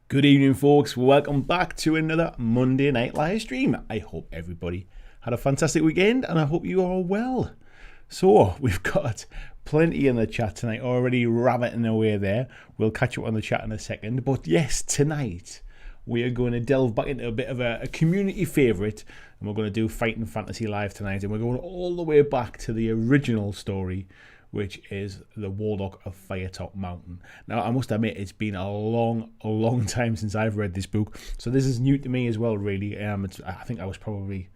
Good evening, folks. Welcome back to another Monday night live stream. I hope everybody had a fantastic weekend and I hope you are well. So, we've got plenty in the chat tonight, already rabbiting away there. We'll catch up on the chat in a second. But yes, tonight we are going to delve back into a bit of a community favourite, and we're going to do Fighting Fantasy Live tonight. And we're going all the way back to the original story, which is the Warlock of Firetop Mountain. Now, I must admit, it's been a long time since I've read this book, so this is new to me as well, really. I think I was probably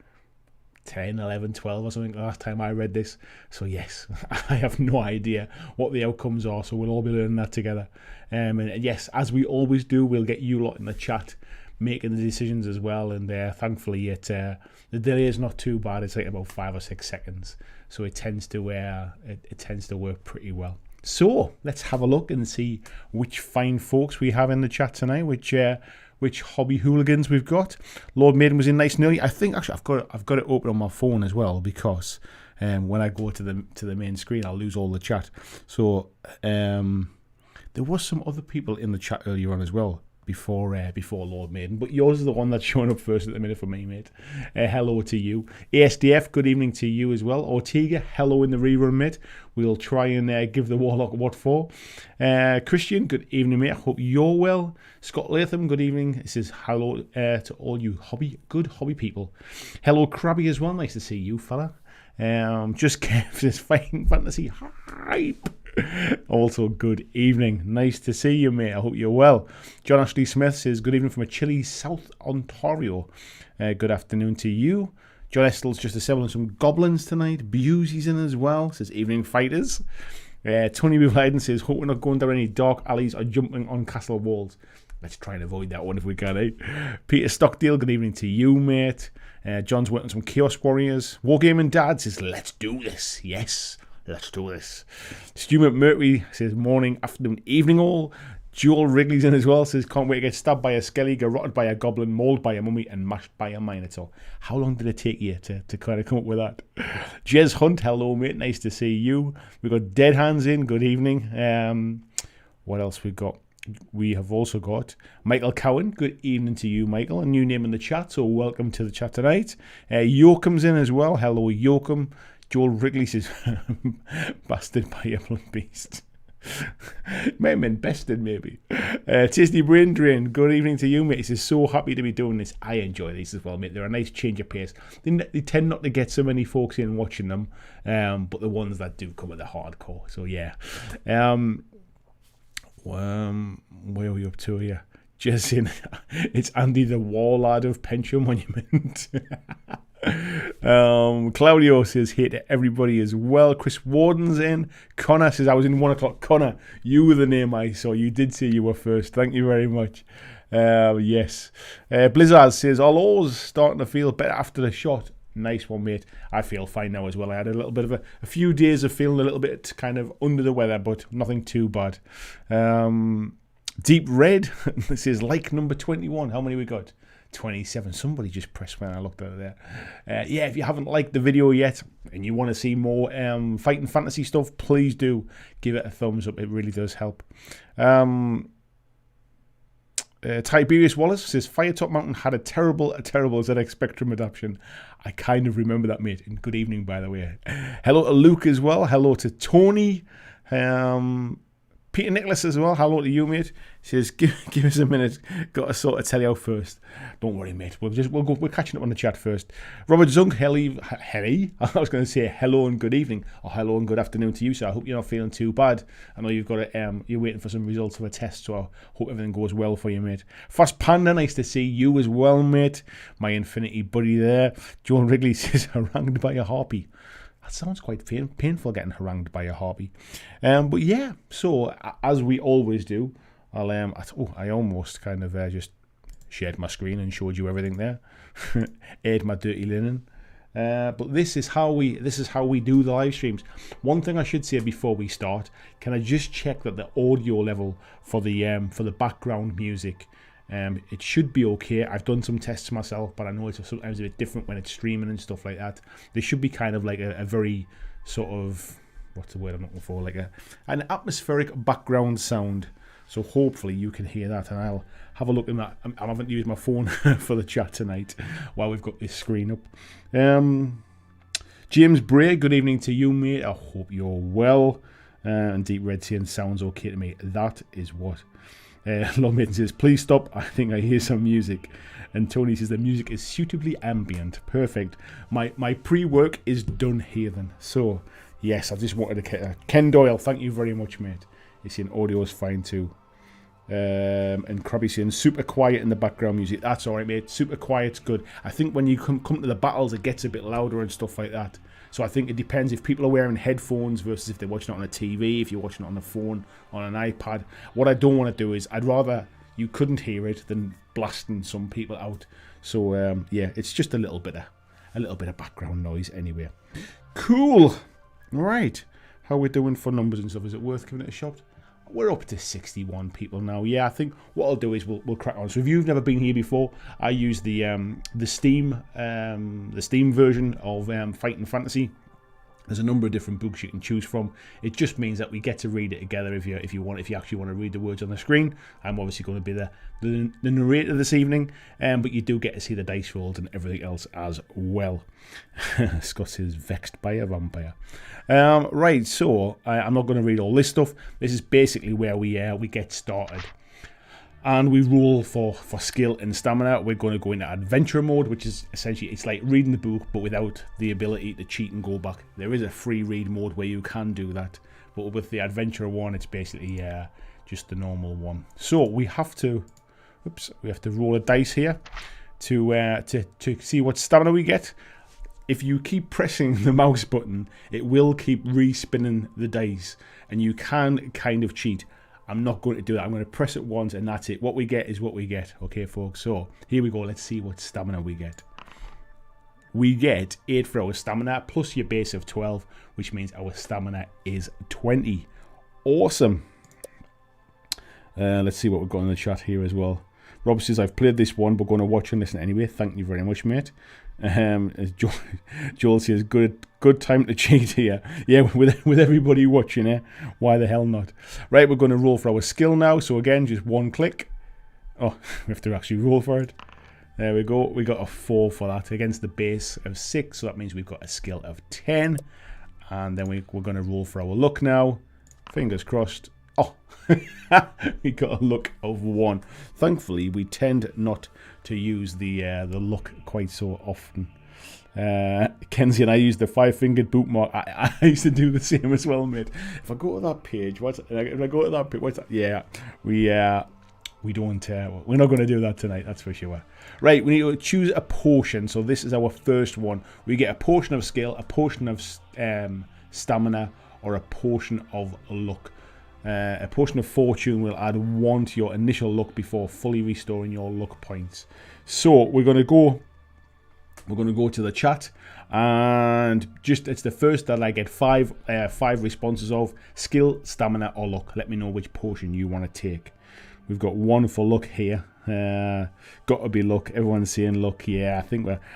10, 11, 12 or something last time I read this. So yes, I have no idea what the outcomes are, so we'll all be learning that together. And yes, as we always do, we'll get you lot in the chat making the decisions as well, and thankfully the delay is not too bad. It's like about 5 or 6 seconds, so it tends to work pretty well. So let's have a look and see which fine folks we have in the chat tonight, which hobby hooligans we've got. Lord Maiden was in nice and early. I think actually I've got it open on my phone as well, because when I go to the main screen I'll lose all the chat. So there was some other people in the chat earlier on as well, before Lord Maiden, but yours is the one that's showing up first at the minute for me, mate. Hello to you. ASDF, good evening to you as well. Ortega, hello in the rerun, mate. We'll try and give the Warlock what for. Christian, good evening, mate. I hope you're well. Scott Latham, good evening. This is hello to all you good hobby people. Hello, Krabby as well. Nice to see you, fella. Just Kev, this Fighting Fantasy hype. Also, good evening. Nice to see you, mate. I hope you're well. John Ashley Smith says, good evening from a chilly South Ontario. Good afternoon to you. John Estell's just assembling some goblins tonight. Busey's in as well. Says, evening, fighters. Tony Blyden says, hope we're not going down any dark alleys or jumping on castle walls. Let's try and avoid that one if we can, eh? Peter Stockdale, good evening to you, mate. John's working on some Chaos Warriors. Wargaming Dad says, let's do this. Yes, let's do this. Stu McMurtry says, morning, afternoon, evening all. Joel Wrigley's in as well. Says, can't wait to get stabbed by a skelly, garroted by a goblin, mauled by a mummy, and mashed by a minotaur. How long did it take you to kind of come up with that? Jez Hunt, hello, mate. Nice to see you. We've got Dead Hands in. Good evening. What else we got? We have also got Michael Cowan. Good evening to you, Michael. A new name in the chat, so welcome to the chat tonight. Yoakum's in as well. Hello, Yoakum. Joel Wrigley says, bastard by a blood beast. May have been bested, maybe. Tasty Brain Drain, good evening to you, mate. He says, so happy to be doing this. I enjoy these as well, mate. They're a nice change of pace. They tend not to get so many folks in watching them, but the ones that do come at the hardcore. So, yeah. Where are we up to here? Just in, it's Andy the Warlord of Pension Monument. Claudio says, hey to everybody as well. Chris Warden's in. Connor says, I was in 1 o'clock. Connor, you were the name I saw. You did say you were first. Thank you very much. Yes. Blizzard says, all's starting to feel better after the shot. Nice one, mate. I feel fine now as well. I had a little bit of a few days of feeling a little bit kind of under the weather, but nothing too bad. Deep Red, this is like number 21. How many we got? 27. Somebody just pressed when I looked at it there. Yeah, if you haven't liked the video yet and you want to see more Fighting Fantasy stuff, please do give it a thumbs up. It really does help. Tiberius Wallace says, Firetop Mountain had a terrible ZX Spectrum adaptation. I kind of remember that, mate. And good evening, by the way. Hello to Luke as well. Hello to Tony. Peter Nicholas as well. Hello to you, mate. He says, give us a minute. Got to sort of tell you out first. Don't worry, mate. We're catching up on the chat first. Robert Zunk, Helly. I was going to say hello and good evening, or hello and good afternoon to you. So I hope you're not feeling too bad. I know you've got you're waiting for some results of a test. So I hope everything goes well for you, mate. Fast Panda, nice to see you as well, mate. My infinity buddy there. Joan Wrigley says, harangued by a harpy. That sounds quite painful, getting harangued by a harpy. But yeah, so as we always do, I almost kind of just shared my screen and showed you everything there. Aired my dirty linen. But this is how we do the live streams. One thing I should say before we start, can I just check that the audio level for the background music, it should be okay. I've done some tests myself, but I know it's sometimes a bit different when it's streaming and stuff like that. There should be kind of like a very sort of, what's the word I'm looking for, like an atmospheric background sound So hopefully you can hear that, and I'll have a look in that. I haven't used my phone for the chat tonight while we've got this screen up. James Bray, good evening to you, mate. I hope you're well. And Deep Red saying sounds okay to me. That is what. Lawmaiden says, please stop. I think I hear some music. And Tony says the music is suitably ambient. Perfect. My pre-work is done here then. So, yes, I just wanted to... Ken Doyle, thank you very much, mate. He's saying audio is fine too. And Krabby saying super quiet in the background music. That's alright, mate. Super quiet's good. I think when you come to the battles, it gets a bit louder and stuff like that. So I think it depends if people are wearing headphones versus if they're watching it on a TV, if you're watching it on the phone, on an iPad. What I don't want to do is, I'd rather you couldn't hear it than blasting some people out. So yeah, it's just a little bit of background noise anyway. Cool. Right. How are we doing for numbers and stuff? Is it worth giving it a shot? We're up to 61 people now. Yeah, I think what I'll do is we'll crack on. So if you've never been here before, I use the Steam version of Fighting Fantasy. There's a number of different books you can choose from. It just means that we get to read it together if you actually want to read the words on the screen. I'm obviously going to be the narrator this evening, but you do get to see the dice rolls and everything else as well. Scott is vexed by a vampire. Right, so I'm not going to read all this stuff. This is basically where we get started. And we roll for skill and stamina. We're going to go into adventure mode, which is essentially, it's like reading the book, but without the ability to cheat and go back. There is a free read mode where you can do that. But with the adventure one, it's basically just the normal one. So we have to roll a dice here to see what stamina we get. If you keep pressing the mouse button, it will keep re-spinning the dice. And you can kind of cheat. I'm not going to do that. I'm going to press it once and that's it. What we get is what we get. Okay, folks. So here we go. Let's see what stamina we get. We get 8 for our stamina plus your base of 12, which means our stamina is 20. Awesome. Let's see what we've got in the chat here as well. Rob says, I've played this one, but going to watch and listen anyway. Thank you very much, mate. Joel says, good time to cheat here. Yeah, with everybody watching, eh? Why the hell not? Right, we're going to roll for our skill now. So again, just one click. Oh, we have to actually roll for it. There we go. We got a 4 for that against the base of 6. So that means we've got a skill of 10. And then we're going to roll for our luck now. Fingers crossed. Oh, we got a luck of 1. Thankfully, we tend not to use the luck quite so often. Kenzie and I use the 5-fingered bookmark. I used to do the same as well, mate. If I go to that page, what's that? Yeah, we don't. We're not going to do that tonight. That's for sure. Right, we need to choose a portion. So this is our first one. We get a portion of skill, a portion of stamina, or a portion of luck. A portion of fortune will add 1 to your initial luck before fully restoring your luck points. So we're going to go to the chat, and it's the first that I get 5 responses of skill, stamina, or luck. Let me know which portion you want to take. We've got 1 for luck here. Got to be luck. Everyone's saying luck. Yeah,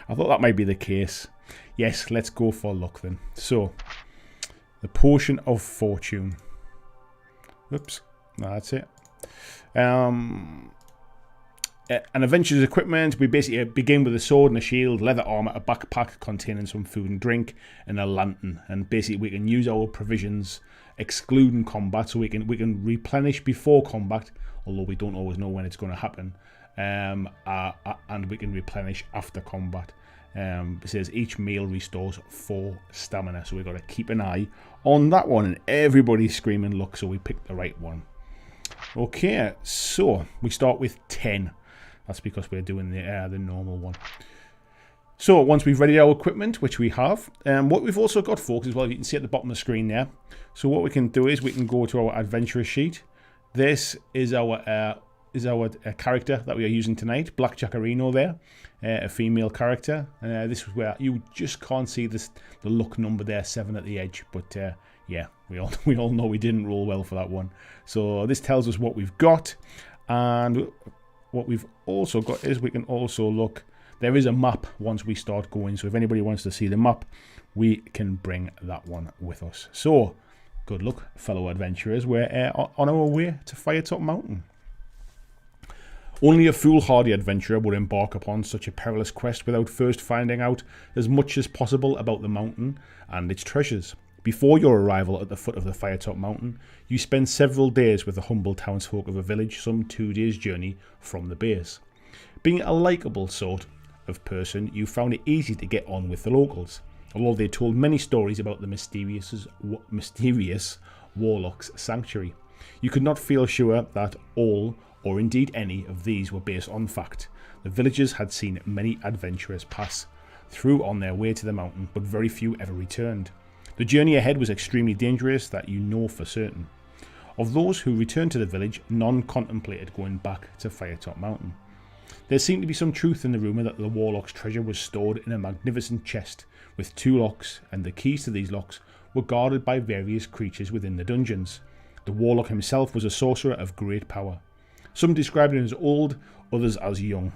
I thought that might be the case. Yes, let's go for luck then. So the portion of fortune. Oops, no, that's it. An adventurer's equipment, we basically begin with a sword and a shield, leather armor, a backpack containing some food and drink, and a lantern. And basically we can use our provisions excluding combat, so we can replenish before combat, although we don't always know when it's going to happen. And we can replenish after combat. It says each meal restores 4 stamina, so we've got to keep an eye on that one. And everybody's screaming luck, so we picked the right one. Okay, so we start with 10. That's because we're doing the normal one. So once we've readied our equipment, which we have, what we've also got, folks, as well, you can see at the bottom of the screen there. So what we can do is we can go to our adventurer sheet. This is our character that we are using tonight, BlackJack there, a female character. This is where you just can't see the luck number there, 7 at the edge, but yeah, we all know we didn't roll well for that one. So this tells us what we've got, and what we've also got is we can also look. There is a map once we start going, so if anybody wants to see the map, we can bring that one with us. So Good luck, fellow adventurers. We're on our way to Firetop Mountain. Only a foolhardy adventurer would embark upon such a perilous quest without first finding out as much as possible about the mountain and its treasures. Before your arrival at the foot of the Firetop Mountain, you spend several days with the humble townsfolk of a village some 2 days' journey from the base. Being a likeable sort of person, you found it easy to get on with the locals, although they told many stories about the mysterious Warlock's sanctuary. You could not feel sure that all, or indeed any, of these were based on fact. The villagers had seen many adventurers pass through on their way to the mountain, but very few ever returned. The journey ahead was extremely dangerous, that you know for certain. Of those who returned to the village, none contemplated going back to Firetop Mountain. There seemed to be some truth in the rumour that the Warlock's treasure was stored in a magnificent chest with 2 locks, and the keys to these locks were guarded by various creatures within the dungeons. The Warlock himself was a sorcerer of great power. Some described him as old, others as young.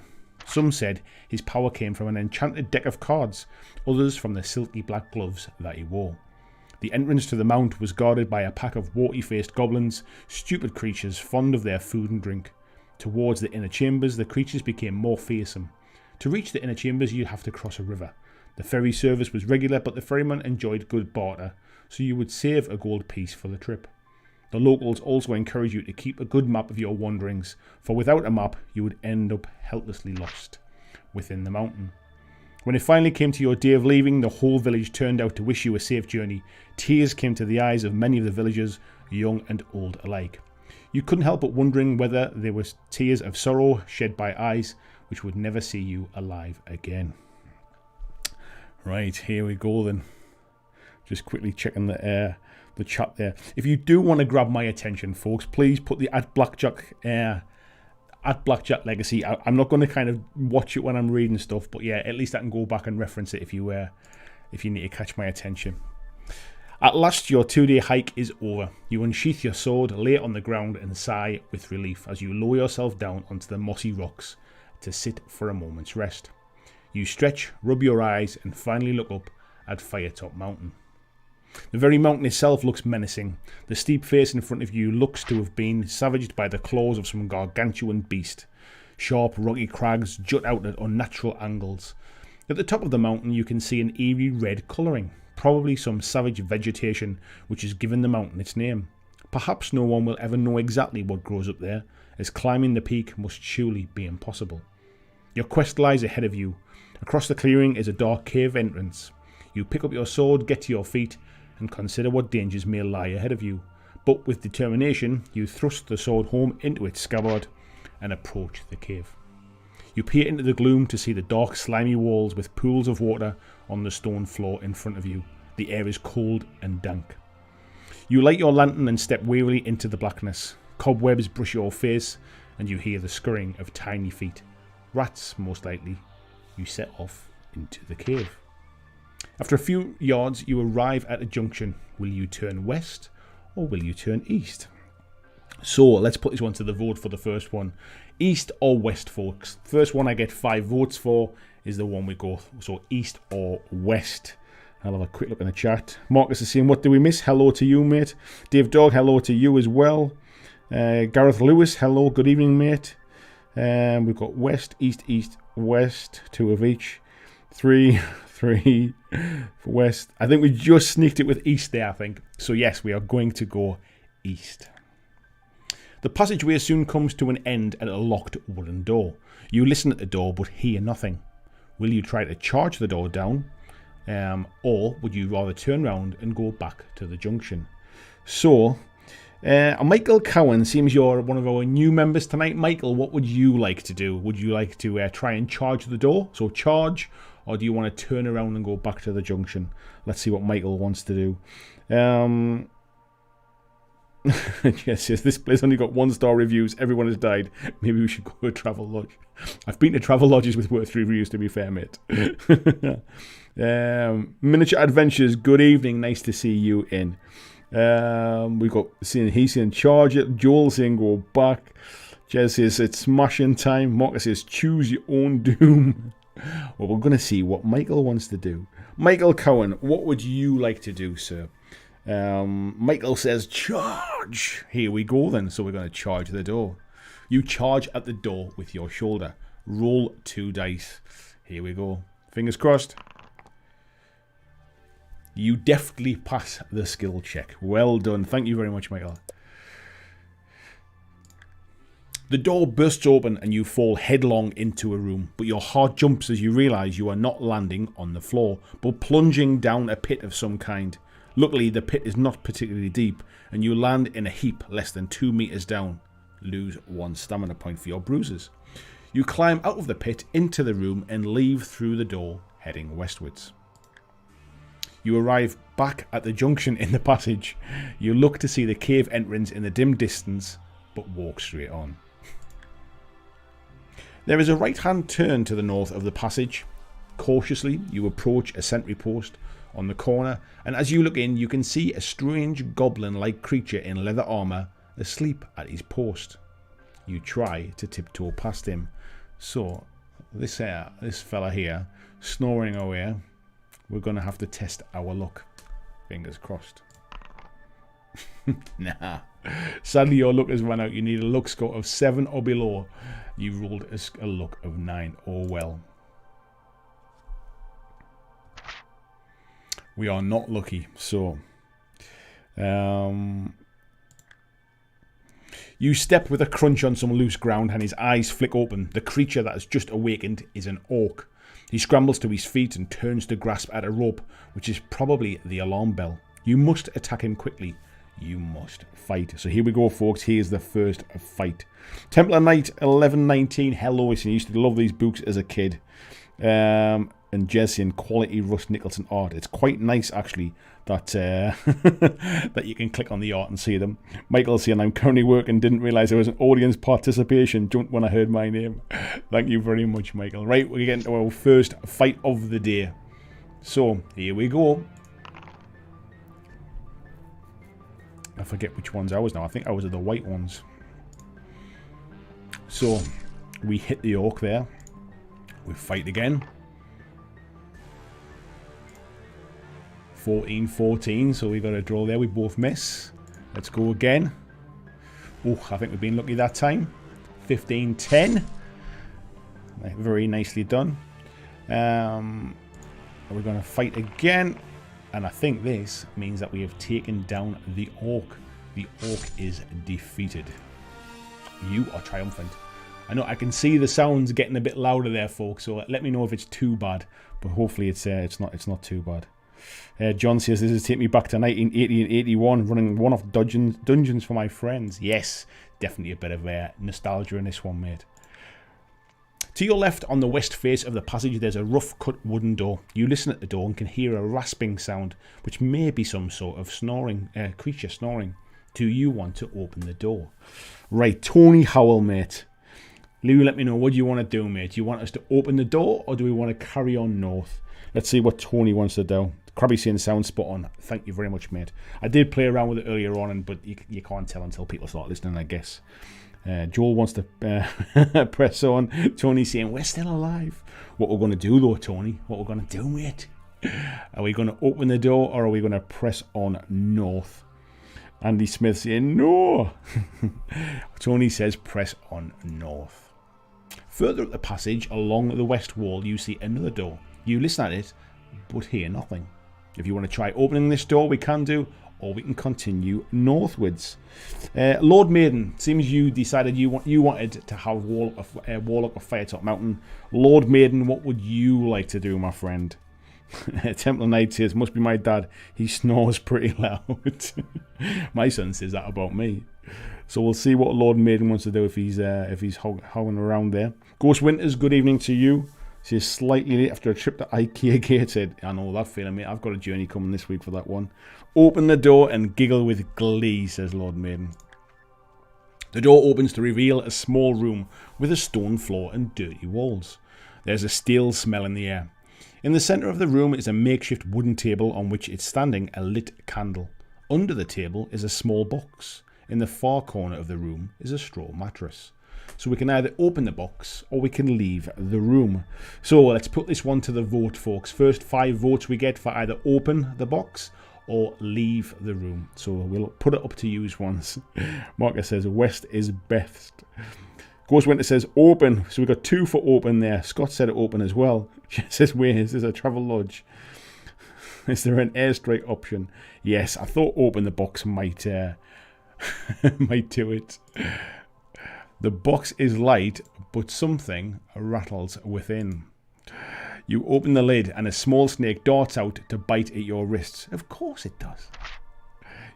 Some said his power came from an enchanted deck of cards, others from the silky black gloves that he wore. The entrance to the mount was guarded by a pack of warty-faced goblins, stupid creatures fond of their food and drink. Towards the inner chambers, the creatures became more fearsome. To reach the inner chambers, you'd have to cross a river. The ferry service was regular, but the ferryman enjoyed good barter, so you would save a gold piece for the trip. The locals also encourage you to keep a good map of your wanderings, for without a map, you would end up helplessly lost within the mountain. When it finally came to your day of leaving, the whole village turned out to wish you a safe journey. Tears came to the eyes of many of the villagers, young and old alike. You couldn't help but wondering whether they were tears of sorrow shed by eyes which would never see you alive again. Right, here we go then. Just quickly checking the chat there. If you do want to grab my attention, folks, please put the @BlackJack Legacy. I'm not going to kind of watch it when I'm reading stuff, but yeah, at least I can go back and reference it if you need to catch my attention. At last, your 2-day hike is over. You unsheath your sword, lay it on the ground, and sigh with relief as you lower yourself down onto the mossy rocks to sit for a moment's rest. You stretch, rub your eyes, and finally look up at Firetop Mountain. The very mountain itself looks menacing. The steep face in front of you looks to have been savaged by the claws of some gargantuan beast. Sharp, rocky crags jut out at unnatural angles. At the top of the mountain you can see an eerie red colouring, probably some savage vegetation which has given the mountain its name. Perhaps no one will ever know exactly what grows up there, as climbing the peak must surely be impossible. Your quest lies ahead of you. Across the clearing is a dark cave entrance. You pick up your sword, get to your feet, and consider what dangers may lie ahead of you. But with determination, you thrust the sword home into its scabbard and approach the cave. You peer into the gloom to see the dark, slimy walls with pools of water on the stone floor in front of you. The air is cold and dank. You light your lantern and step wearily into the blackness. Cobwebs brush your face, and you hear the scurrying of tiny feet. Rats, most likely. You set off into the cave. After a few yards, you arrive at a junction. Will you turn west or will you turn east? So let's put this one to the vote for the first one. East or west, folks? First one I get 5 votes for is the one we go. So east or west. I'll have a quick look in the chat. Marcus is saying, what do we miss? Hello to you, mate. Dave Dog, hello to you as well. Gareth Lewis, hello. Good evening, mate. We've got west, east, east, west. 2 of each. 3 for west. I think we just sneaked it with east there, I think. So yes, we are going to go east. The passageway soon comes to an end at a locked wooden door. You listen at the door but hear nothing. Will you try to charge the door down? Or would you rather turn around and go back to the junction? So, Michael Cowan, seems you're one of our new members tonight. Michael, what would you like to do? Would you like to try and charge the door? So charge, or do you want to turn around and go back to the junction? Let's see what Michael wants to do. Yes, this place only got 1-star reviews. Everyone has died. Maybe we should go to a travel lodge. I've been to travel lodges with worth reviews, to be fair, mate. Miniature Adventures, good evening. Nice to see you in. We've got he's saying charge it. Joel saying go back. Jez says it's smashing time. Marcus says choose your own doom. Well, we're going to see what Michael wants to do. Michael Cowan, what would you like to do, sir? Michael says, charge! Here we go then. So we're going to charge the door. You charge at the door with your shoulder. Roll 2 dice. Here we go. Fingers crossed. You definitely pass the skill check. Well done. Thank you very much, Michael. The door bursts open and you fall headlong into a room, but your heart jumps as you realise you are not landing on the floor, but plunging down a pit of some kind. Luckily, the pit is not particularly deep, and you land in a heap less than 2 meters down. Lose 1 stamina point for your bruises. You climb out of the pit into the room and leave through the door, heading westwards. You arrive back at the junction in the passage. You look to see the cave entrance in the dim distance, but walk straight on. There is a right-hand turn to the north of the passage. Cautiously, you approach a sentry post on the corner, and as you look in, you can see a strange goblin-like creature in leather armour asleep at his post. You try to tiptoe past him. So, this fella here, snoring away, we're going to have to test our luck. Fingers crossed. Nah. Sadly, your luck has run out. You need a luck score of 7 or below. You rolled a luck of 9. Oh well. We are not lucky. So, you step with a crunch on some loose ground and his eyes flick open. The creature that has just awakened is an orc. He scrambles to his feet and turns to grasp at a rope, which is probably the alarm bell. You must attack him quickly. You must fight. So here we go, folks. Here's the first fight. Templar Knight 1119. Hello, I used to love these books as a kid. And Jesse and quality Russ Nicholson art. It's quite nice, actually, that that you can click on the art and see them. Michael's saying, I'm currently working, didn't realise there was an audience participation. Jumped when I heard my name. Thank you very much, Michael. Right, we're getting to our first fight of the day. So, here we go. I forget which ones I was now. I think I was the white ones. So, we hit the orc there. We fight again. 14-14, so we got a draw there. We both miss. Let's go again. Oh, I think we've been lucky that time. 15-10. Very nicely done. We're going to fight again. And I think this means that we have taken down the orc. The orc is defeated. You are triumphant. I know I can see the sounds getting a bit louder there, folks. So let me know if it's too bad. But hopefully it's not too bad. John says, this is take me back to 1980 and 81, running one-off dungeons for my friends. Yes, definitely a bit of nostalgia in this one, mate. To your left, on the west face of the passage, there's a rough-cut wooden door. You listen at the door and can hear a rasping sound, which may be some sort of snoring, creature snoring. Do you want to open the door? Right, Tony Howell, mate. Lou, let me know, what do you want to do, mate? Do you want us to open the door, or do we want to carry on north? Let's see what Tony wants to do. Krabby saying sounds spot on. Thank you very much, mate. I did play around with it earlier on, but you can't tell until people start listening, I guess. Joel wants to press on. Tony's saying, we're still alive. What we're going to do, though, Tony? What we're going to do, mate? Are we going to open the door, or are we going to press on north? Andy Smith saying, no. Tony says, press on north. Further up the passage, along the west wall, you see another door. You listen at it, but hear nothing. If you want to try opening this door, we can do, or we can continue northwards. Lord Maiden, seems you decided you wanted to have Warlock of Firetop Mountain. Lord Maiden, what would you like to do, my friend? Templar Knight says, must be my dad. He snores pretty loud. My son says that about me. So we'll see what Lord Maiden wants to do if he's hogging around there. Ghost Winters, good evening to you. She's slightly late after a trip to IKEA Gated. I know that feeling, mate. I've got a journey coming this week for that one. Open the door and giggle with glee, says Lord Maiden. The door opens to reveal a small room with a stone floor and dirty walls. There's a stale smell in the air. In the centre of the room is a makeshift wooden table on which is standing a lit candle. Under the table is a small box. In the far corner of the room is a straw mattress. So we can either open the box or we can leave the room. So let's put this one to the vote, folks. First 5 votes we get for either open the box or leave the room. So we'll put it up to use once. Marcus says west is best. Ghost Winter says open. So we've got 2 for open there. Scott said open as well. She says where is this a travel lodge? Is there an airstrike option? Yes, I thought open the box might might do it. The box is light, but something rattles within. You open the lid and a small snake darts out to bite at your wrists. Of course it does.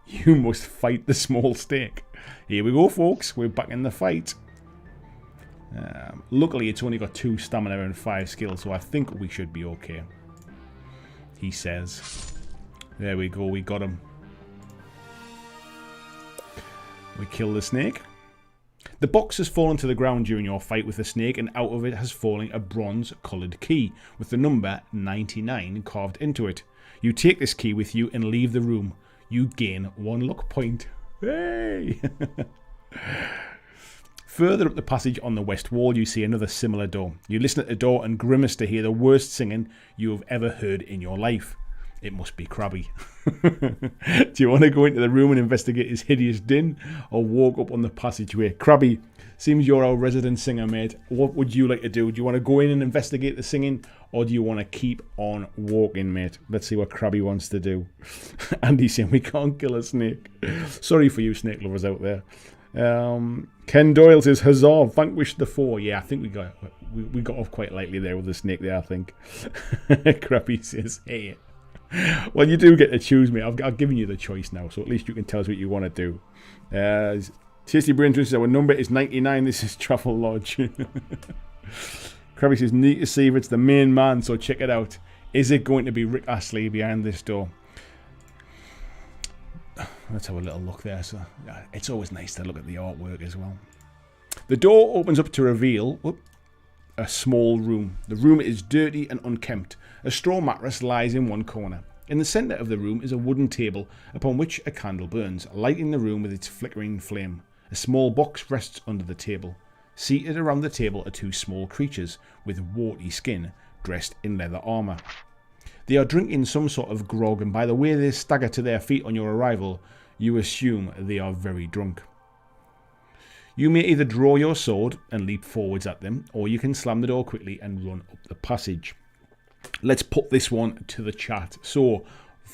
You must fight the small snake. Here we go, folks. We're back in the fight. Luckily, it's only got 2 stamina and 5 skill, so I think we should be okay. He says. There we go. We got him. We kill the snake. The box has fallen to the ground during your fight with the snake, and out of it has fallen a bronze-coloured key with the number 99 carved into it. You take this key with you and leave the room. You gain 1 luck point. Hey! Further up the passage on the west wall, you see another similar door. You listen at the door and grimace to hear the worst singing you have ever heard in your life. It must be Krabby. Do you want to go into the room and investigate his hideous din, or walk up on the passageway? Krabby, seems you're our resident singer, mate. What would you like to do? Do you want to go in and investigate the singing, or do you want to keep on walking, mate? Let's see what Krabby wants to do. Andy's saying we can't kill a snake. Sorry for you snake lovers out there. Ken Doyle says, huzzah, vanquished the 4. Yeah, I think we got off quite lightly there with the snake there, I think. Krabby says, hey. Well, you do get to choose, mate. I've given you the choice now, so at least you can tell us what you want to do. Tasty Brain says, our number is 99. This is Travel Lodge. Krabby says, need to see if it's the main man, so check it out. Is it going to be Rick Astley behind this door? Let's have a little look there. So it's always nice to look at the artwork as well. The door opens up to reveal a small room. The room is dirty and unkempt. A straw mattress lies in one corner. In the centre of the room is a wooden table upon which a candle burns, lighting the room with its flickering flame. A small box rests under the table. Seated around the table are 2 small creatures with warty skin, dressed in leather armour. They are drinking some sort of grog, and by the way they stagger to their feet on your arrival, you assume they are very drunk. You may either draw your sword and leap forwards at them, or you can slam the door quickly and run up the passage. Let's put this one to the chat. So,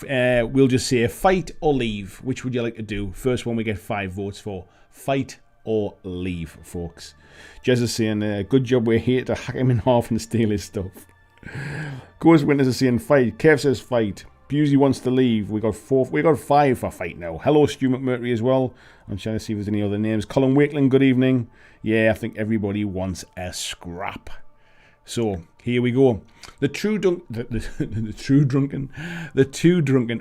we'll just say fight or leave. Which would you like to do? First one we get 5 votes for. Fight or leave, folks. Jez is saying, good job, we're here to hack him in half and steal his stuff. Ghost Witness is saying fight. Kev says fight. Busey wants to leave. We got 5 for fight now. Hello, Stu McMurtry as well. I'm trying to see if there's any other names. Colin Wakeling, good evening. Yeah, I think everybody wants a scrap. So here we go. The two drunken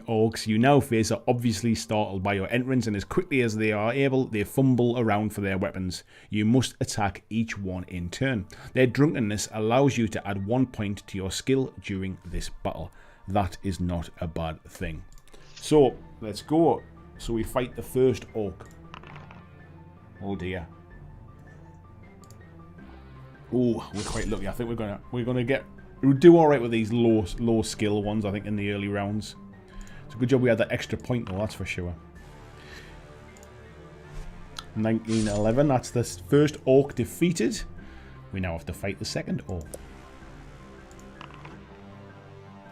orcs you now face are obviously startled by your entrance, and as quickly as they are able, they fumble around for their weapons. You must attack each one in turn. Their drunkenness allows you to add 1 point to your skill during this battle. That is not a bad thing. So let's go. So we fight the first orc. Oh dear. Oh, we're quite lucky. I think we'll do all right with these low skill ones. I think in the early rounds. It's a good job we had that extra point though. That's for sure. 1911. That's the first orc defeated. We now have to fight the second orc.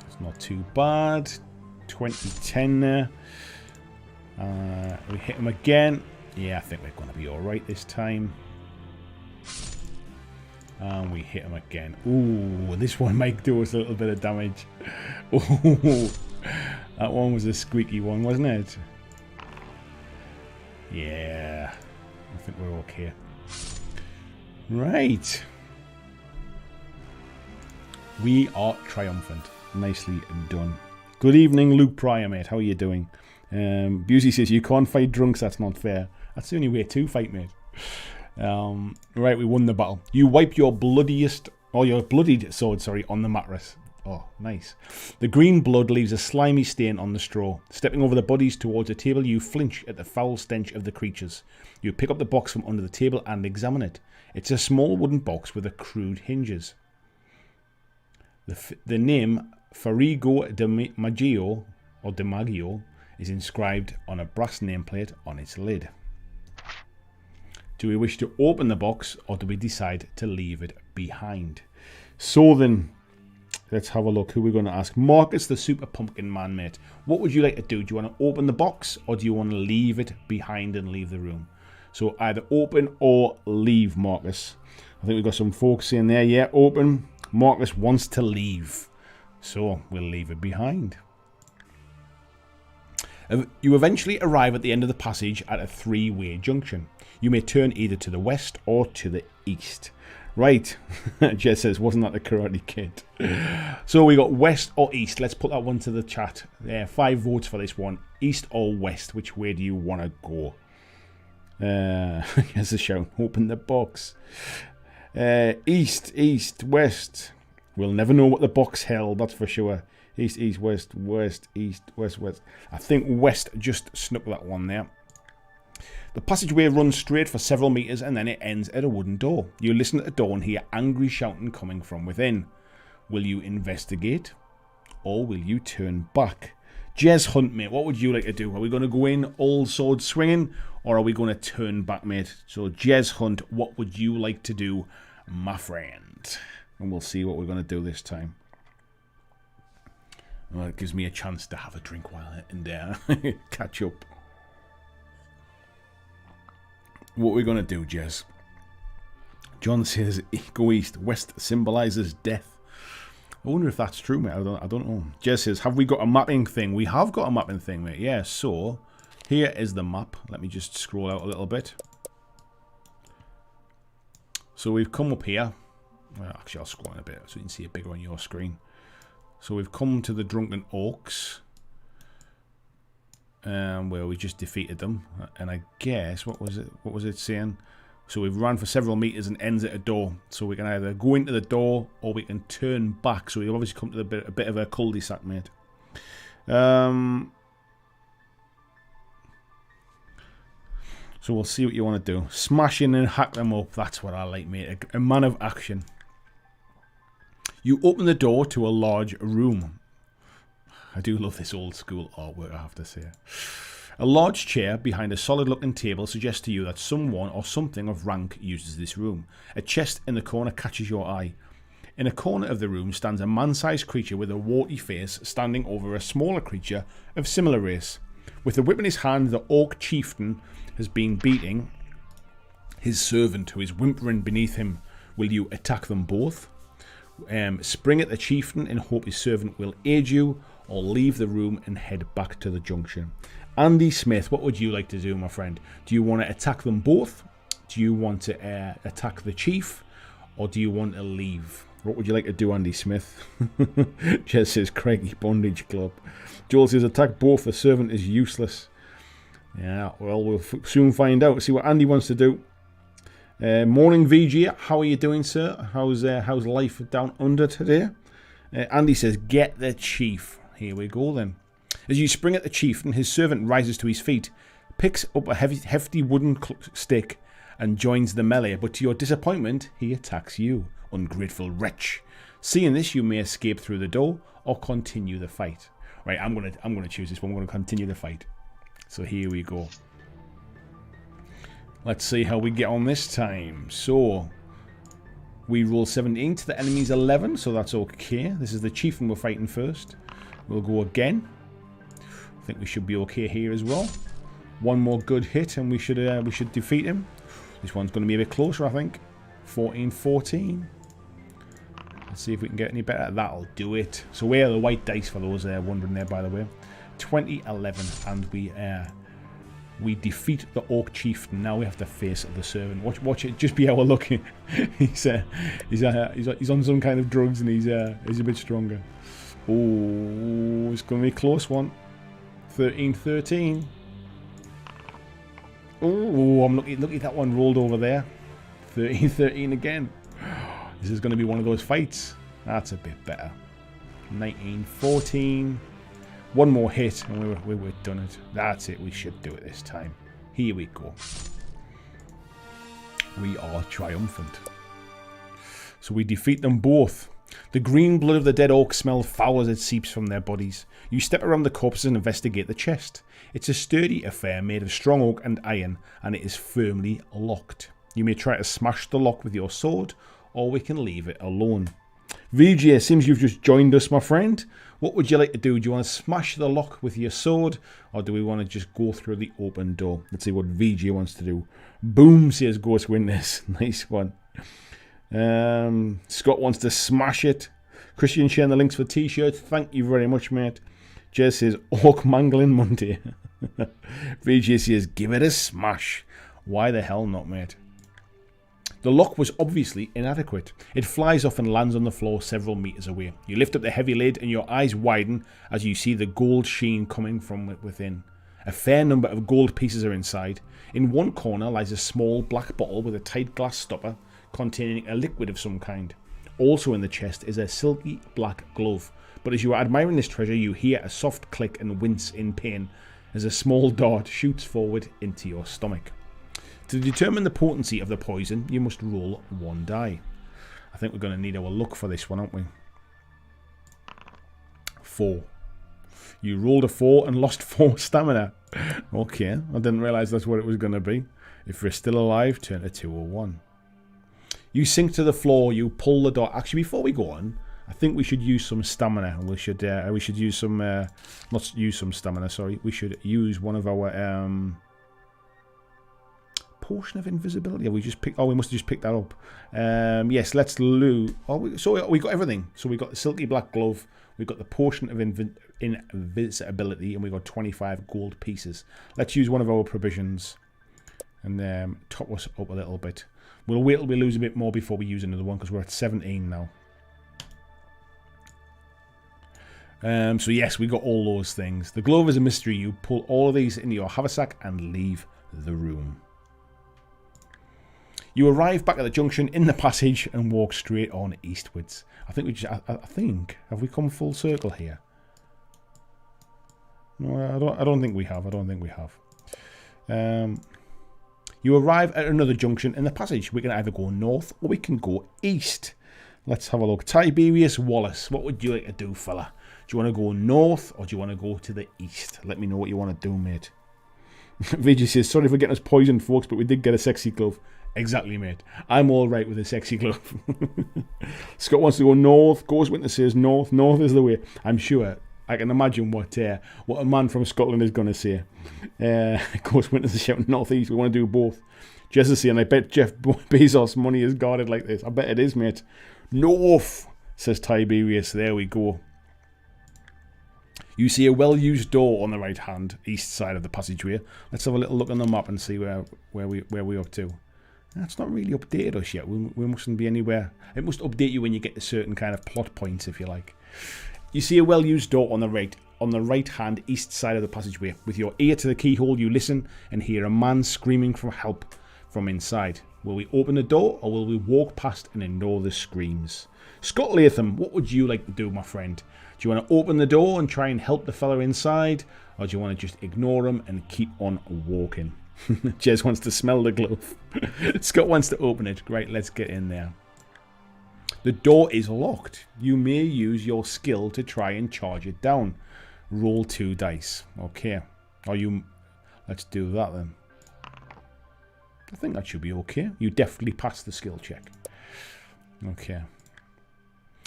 It's not too bad. 2010 there. We hit him again. Yeah, I think we're going to be all right this time. And we hit him again. Ooh, this one might do us a little bit of damage. Ooh, that one was a squeaky one, wasn't it? Yeah, I think we're okay. Right. We are triumphant. Nicely done. Good evening, Luke Pryor, mate. How are you doing? Busey says, you can't fight drunks. That's not fair. That's the only way to fight, mate. Right, we won the battle. You wipe your bloodied sword, on the mattress. Oh, nice. The green blood leaves a slimy stain on the straw. Stepping over the bodies towards the table, you flinch at the foul stench of the creatures. You pick up the box from under the table and examine it. It's a small wooden box with crude hinges. The name Farigo de Maggio is inscribed on a brass nameplate on its lid. Do we wish to open the box, or do we decide to leave it behind? So then, let's have a look who we're going to ask. Marcus, the Super Pumpkin Man, mate. What would you like to do? Do you want to open the box, or do you want to leave it behind and leave the room? So either open or leave, Marcus. I think we've got some folks saying there, yeah, open. Marcus wants to leave, so we'll leave it behind. You eventually arrive at the end of the passage at a three-way junction. You may turn either to the west or to the east. Right, Jess says, wasn't that the Karate Kid? So we got west or east. Let's put that one to the chat. 5 votes for this one. East or west? Which way do you want to go? Here's a shout. Open the box. East, east, west. We'll never know what the box held, that's for sure. East, east, west, west, east, west, west. I think west just snuck that one there. The passageway runs straight for several meters and then it ends at a wooden door. You listen at the door and hear angry shouting coming from within. Will you investigate or will you turn back? Jez Hunt, mate, what would you like to do? Are we going to go in all sword swinging or are we going to turn back, mate? So Jez Hunt, what would you like to do, my friend? And we'll see what we're going to do this time. Well, it gives me a chance to have a drink while and catch up. What are we going to do, Jez? John says, go east. West symbolizes death. I wonder if that's true, mate. I don't know. Jez says, have we got a mapping thing? We have got a mapping thing, mate. Yeah, so here is the map. Let me just scroll out a little bit. So we've come up here. Well, actually, I'll scroll in a bit so you can see it bigger on your screen. So we've come to the Drunken Orcs. Where we just defeated them, and I guess what was it saying? So we've run for several meters and ends at a door, so we can either go into the door or we can turn back. So we've obviously come to a bit of a cul-de-sac, mate. So we'll see what you want to do. Smash in and hack them up, that's what I like, mate. A man of action. You open the door to a large room. I do love this old school artwork, I have to say. A large chair behind a solid looking table suggests to you that someone or something of rank uses this room. A chest in the corner catches your eye. In a corner of the room stands a man-sized creature with a warty face standing over a smaller creature of similar race. With a whip in his hand, the orc chieftain has been beating his servant who is whimpering beneath him. Will you attack them both? Spring at the chieftain and hope his servant will aid you, or leave the room and head back to the junction. Andy Smith, what would you like to do, my friend? Do you want to attack them both? Do you want to attack the chief? Or do you want to leave? What would you like to do, Andy Smith? Jez says, Craigie Bondage Club. Joel says, attack both. The servant is useless. Yeah, well, we'll soon find out. See what Andy wants to do. Morning, VG. How are you doing, sir? How's life down under today? Andy says, get the chief. Here we go then. As you spring at the chieftain, his servant rises to his feet, picks up a hefty wooden stick and joins the melee, but to your disappointment, he attacks you, ungrateful wretch. Seeing this, you may escape through the door or continue the fight. Right, I'm gonna choose this one. We're gonna continue the fight. So here we go. Let's see how we get on this time. So we roll 17 to the enemy's 11, so that's okay. This is the chieftain we're fighting first. We'll go again. I think we should be okay here as well. One more good hit and we should defeat him. This one's going to be a bit closer, I think. 14-14. Let's see if we can get any better. That'll do it. So we are the white dice for those wondering there, by the way. 20-11, and we defeat the orc chieftain. Now we have to face the servant. Watch it. Just be how we're looking. he's on some kind of drugs and he's a bit stronger. Oh, it's going to be a close one. 13-13. Oh, I'm looking at that one rolled over there. 13-13 again. This is going to be one of those fights. That's a bit better. 19-14. One more hit and we're done it. That's it. We should do it this time. Here we go. We are triumphant. So we defeat them both. The green blood of the dead orcs smells foul as it seeps from their bodies. You step around the corpses and investigate the chest. It's a sturdy affair made of strong oak and iron, and it is firmly locked. You may try to smash the lock with your sword, or we can leave it alone. VJ, it seems you've just joined us, my friend. What would you like to do? Do you want to smash the lock with your sword, or do we want to just go through the open door? Let's see what VJ wants to do. Boom, says Ghost Witness. Nice one. Scott wants to smash it. Christian sharing the links for t-shirts. Thank you very much, mate. Jez says Orc Mangling Monday. VJ says give it a smash. Why the hell not, mate? The lock was obviously inadequate. It flies off and lands on the floor several meters away. You lift up the heavy lid and your eyes widen as you see the gold sheen coming from within. A fair number of gold pieces are inside. In one corner lies a small black bottle with a tight glass stopper containing a liquid of some kind. Also in the chest is a silky black glove. But as you are admiring this treasure, you hear a soft click and wince in pain as a small dart shoots forward into your stomach. To determine the potency of the poison, you must roll one die. I think we're going to need our luck for this one, aren't we? 4. You rolled a 4 and lost 4 stamina. Okay, I didn't realise that's what it was going to be. If you're still alive, turn to 2 or 1. You sink to the floor, you pull the dart. Actually, before we go on, I think we should use some stamina. We should use some, not use some stamina, sorry. We should use one of our, potion of invisibility. Have we just picked? Oh, we must have just picked that up. Yes, let's loot. Oh, so we got everything. So we got the silky black glove. We got the potion of invisibility, and we got 25 gold pieces. Let's use one of our provisions and top us up a little bit. We'll wait till we lose a bit more before we use another one because we're at 17 now. So yes, we got all those things. The glove is a mystery. You pull all of these into your haversack and leave the room. You arrive back at the junction in the passage and walk straight on eastwards. I think we just, I think, have we come full circle here? No, I don't think we have. I don't think we have. You arrive at another junction in the passage. We can either go north or we can go east. Let's have a look. Tiberius Wallace, what would you like to do, fella? Do you want to go north or do you want to go to the east? Let me know what you want to do, mate. VG says, sorry for getting us poisoned, folks, but we did get a sexy glove. Exactly, mate. I'm all right with a sexy glove. Scott wants to go north. Ghost Witness says north. North is the way. I'm sure. I can imagine what a man from Scotland is going to say. Ghost Witness is shouting northeast. We want to do both. Jess is saying, I bet Jeff Bezos' money is guarded like this. I bet it is, mate. North, says Tiberius. There we go. You see a well-used door on the right hand, east side of the passageway. Let's have a little look on the map and see where we're up to. That's not really updated us yet. We mustn't be anywhere. It must update you when you get to certain kind of plot points, if you like. You see a well-used door on the right hand east side of the passageway. With your ear to the keyhole, you listen and hear a man screaming for help from inside. Will we open the door or will we walk past and ignore the screams? Scott Latham, what would you like to do, my friend? Do you want to open the door and try and help the fella inside, or do you want to just ignore him and keep on walking? Jez wants to smell the glove. Scott wants to open it. Right, let's get in there. The door is locked. You may use your skill to try and charge it down. Roll 2 dice. Okay. Let's do that then. I think that should be okay. You definitely passed the skill check. Okay.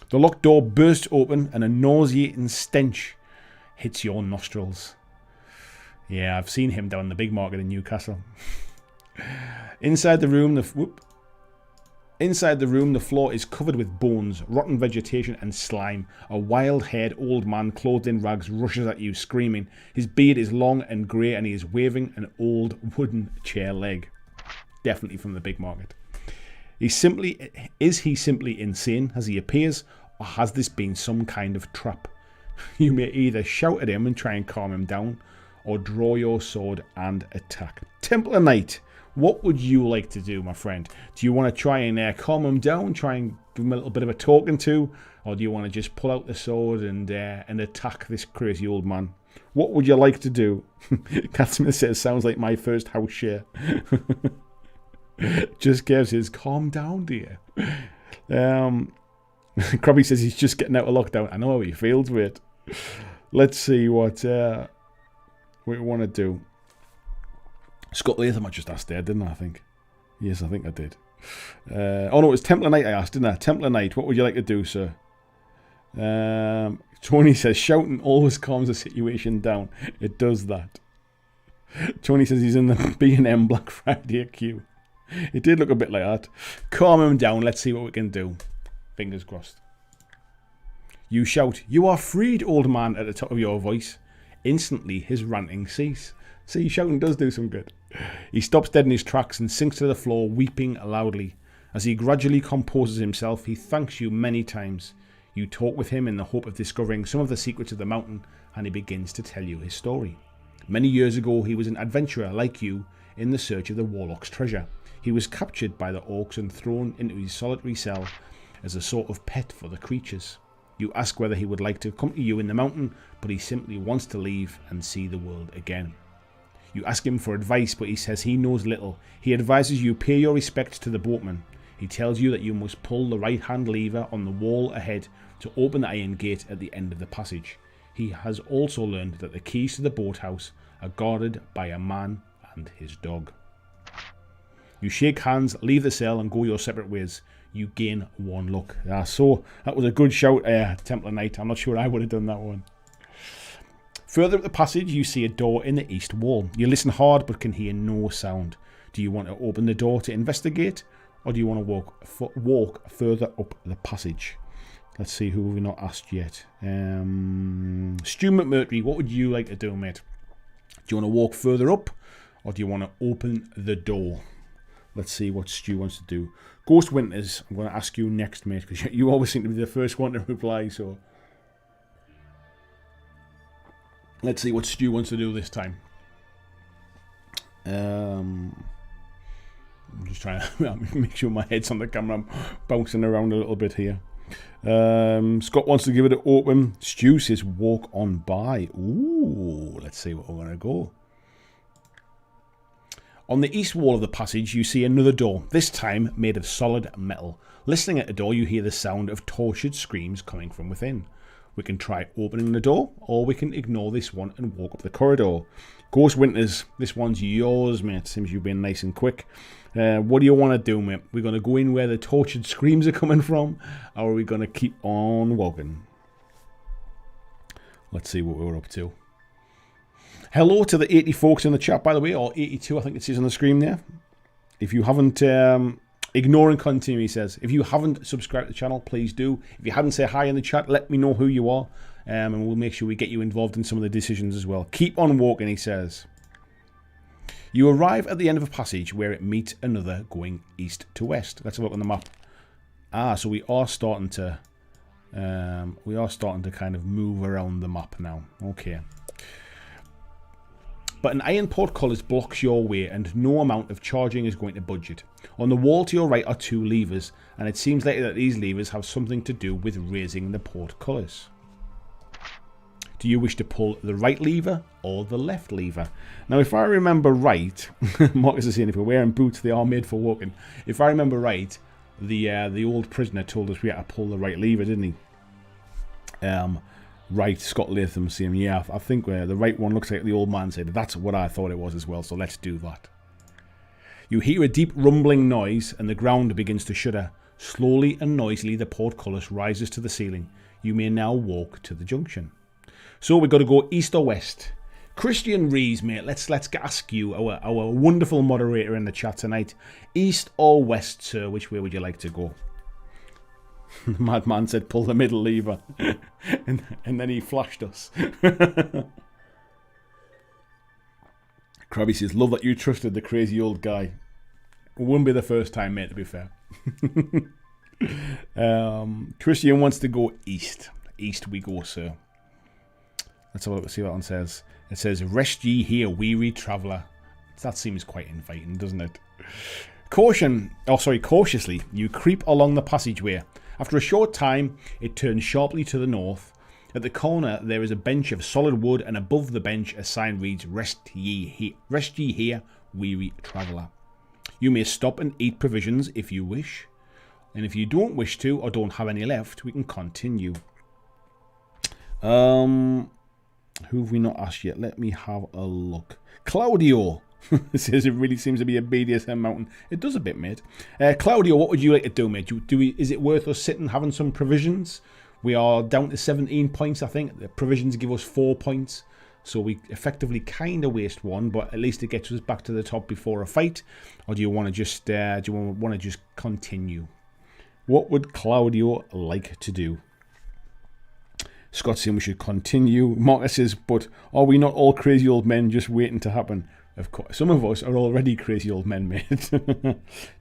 The locked door bursts open and a nauseating stench hits your nostrils. Yeah, I've seen him down the big market in Newcastle. Inside the room, the floor is covered with bones, rotten vegetation and slime. A wild-haired old man clothed in rags rushes at you, screaming. His beard is long and grey and he is waving an old wooden chair leg. Definitely from the big market. Is he simply insane as he appears, or has this been some kind of trap? You may either shout at him and try and calm him down, or draw your sword and attack. Templar Knight, what would you like to do, my friend? Do you want to try and calm him down, try and give him a little bit of a talking to, or do you want to just pull out the sword and attack this crazy old man? What would you like to do? Cat Smith says, sounds like my first house share. Just gives his calm down, dear. Krabby says he's just getting out of lockdown. I know how he feels, mate. Let's see what we want to do. Scott Latham, I just asked there, didn't I think? Yes, I think I did. Oh no, it was Templar Knight I asked, didn't I? Templar Knight, what would you like to do, sir? Tony says, shouting always calms the situation down. It does that. Tony says he's in the B&M Black Friday queue. It did look a bit like that. Calm him down, let's see what we can do. Fingers crossed. You shout, "You are freed, old man," at the top of your voice. Instantly, his ranting cease. See, shouting does do some good. He stops dead in his tracks and sinks to the floor, weeping loudly. As he gradually composes himself, he thanks you many times. You talk with him in the hope of discovering some of the secrets of the mountain, and he begins to tell you his story. Many years ago, he was an adventurer like you in the search of the Warlock's treasure. He was captured by the orcs and thrown into his solitary cell as a sort of pet for the creatures. You ask whether he would like to accompany you in the mountain, but he simply wants to leave and see the world again. You ask him for advice, but he says he knows little. He advises you pay your respects to the boatman. He tells you that you must pull the right-hand lever on the wall ahead to open the iron gate at the end of the passage. He has also learned that the keys to the boathouse are guarded by a man and his dog. You shake hands, leave the cell and go your separate ways. You gain 1 luck. So that was a good shout, Templar Knight. I'm not sure I would have done that one. Further up the passage, you see a door in the east wall. You listen hard but can hear no sound. Do you want to open the door to investigate, or do you want to walk further up the passage? Let's see who we've not asked yet. Stu McMurtry, what would you like to do, mate? Do you want to walk further up, or do you want to open the door? Let's see what Stu wants to do. Ghost Winters, I'm going to ask you next, mate, because you always seem to be the first one to reply, so... Let's see what Stu wants to do this time. I'm just trying to make sure my head's on the camera. I'm bouncing around a little bit here. Scott wants to give it an open. Stu says walk on by. Ooh, let's see what we're going to go. On the east wall of the passage, you see another door, this time made of solid metal. Listening at the door, you hear the sound of tortured screams coming from within. We can try opening the door, or we can ignore this one and walk up the corridor. Ghost Winters, this one's yours, mate. Seems you've been nice and quick. What do you want to do, mate? We're going to go in where the tortured screams are coming from, or are we going to keep on walking? Let's see what we're up to. Hello to the 80 folks in the chat, by the way, or 82, I think it says on the screen there. If you haven't... Ignore and continue, he says. If you haven't subscribed to the channel, please do. If you hadn't, say hi in the chat. Let me know who you are. And we'll make sure we get you involved in some of the decisions as well. Keep on walking, he says. You arrive at the end of a passage where it meets another going east to west. Let's have a look on the map. So we are starting to... kind of move around the map now. Okay. But an iron portcullis blocks your way and no amount of charging is going to budge it. On the wall to your right are 2 levers, and it seems likely that these levers have something to do with raising the portcullis. Do you wish to pull the right lever or the left lever? Now, if I remember right, Marcus is saying if we're wearing boots, they are made for walking. If I remember right, the old prisoner told us we had to pull the right lever, didn't he? Right, Scott Latham saying, yeah, I think the right one looks like the old man said. That's what I thought it was as well, so let's do that. You hear a deep rumbling noise and the ground begins to shudder. Slowly and noisily, the portcullis rises to the ceiling. You may now walk to the junction. So we've got to go east or west. Christian Rees, mate, let's ask you, our wonderful moderator in the chat tonight. East or west, sir? Which way would you like to go? The madman said, pull the middle lever. and then he flashed us. Krabby says, love that you trusted the crazy old guy. It wouldn't be the first time, mate, to be fair. Christian wants to go east. East we go, sir. Let's have a look and see what that one says. It says, rest ye here, weary traveller. That seems quite inviting, doesn't it? Cautiously, you creep along the passageway. After a short time, it turns sharply to the north. At the corner, there is a bench of solid wood, and above the bench, a sign reads, rest ye here, weary traveller. You may stop and eat provisions if you wish, And if you don't wish to or don't have any left, we can continue. Who have we not asked yet? Let me have a look. Claudio. It says it really seems to be a BDSM mountain. It does a bit, mate. Claudio, what would you like to do, mate? Is it worth us sitting having some provisions? We are down to 17 points, I think. The provisions give us 4 points. So we effectively kind of waste 1, but at least it gets us back to the top before a fight. Or do you want to just continue? What would Claudio like to do? Scott's saying we should continue. Marcus says, but are we not all crazy old men just waiting to happen? Of course, some of us are already crazy old men, mate.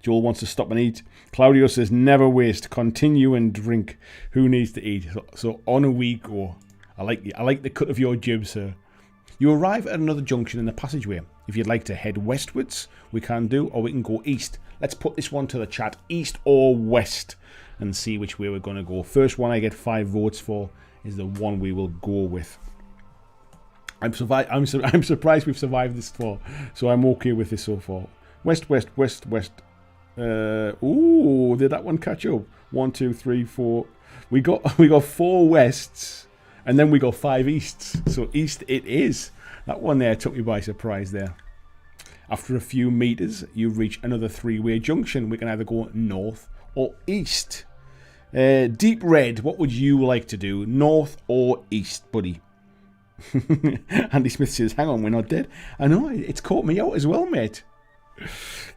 Joel wants to stop and eat. Claudio says, never waste. Continue and drink. Who needs to eat? So on a we go. I like the cut of your jib, sir. You arrive at another junction in the passageway. If you'd like to head westwards, we can do, or we can go east. Let's put this one to the chat, east or west, and see which way we're going to go. First one I get 5 votes for is the one we will go with. I'm surprised we've survived this far, so I'm okay with this so far. West, west, west, west. Ooh, did that one catch up? 1, 2, 3, 4. We got 4 wests. And then we got 5 easts. So east it is. That one there took me by surprise there. After a few meters, you reach another 3-way junction. We can either go north or east. Deep Red, what would you like to do? North or east, buddy? Andy Smith says, hang on, we're not dead. I know, it's caught me out as well, mate.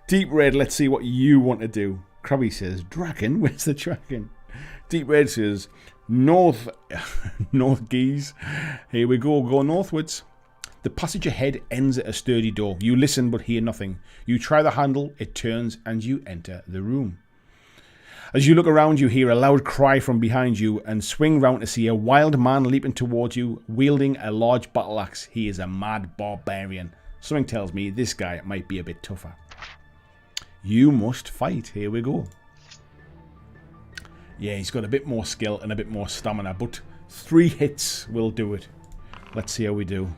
Deep Red, let's see what you want to do. Krabby says, dragon? Where's the dragon? Deep Red says, north geese. Here we go northwards. The passage ahead ends at a sturdy door. You listen but hear nothing. You try the handle, it turns, and you enter the room. As you look around, you hear a loud cry from behind you and swing round to see a wild man leaping towards you, wielding a large battle axe. He is a mad barbarian. Something tells me this guy might be a bit tougher. You must fight. Here we go. Yeah, he's got a bit more skill and a bit more stamina, but 3 hits will do it. Let's see how we do.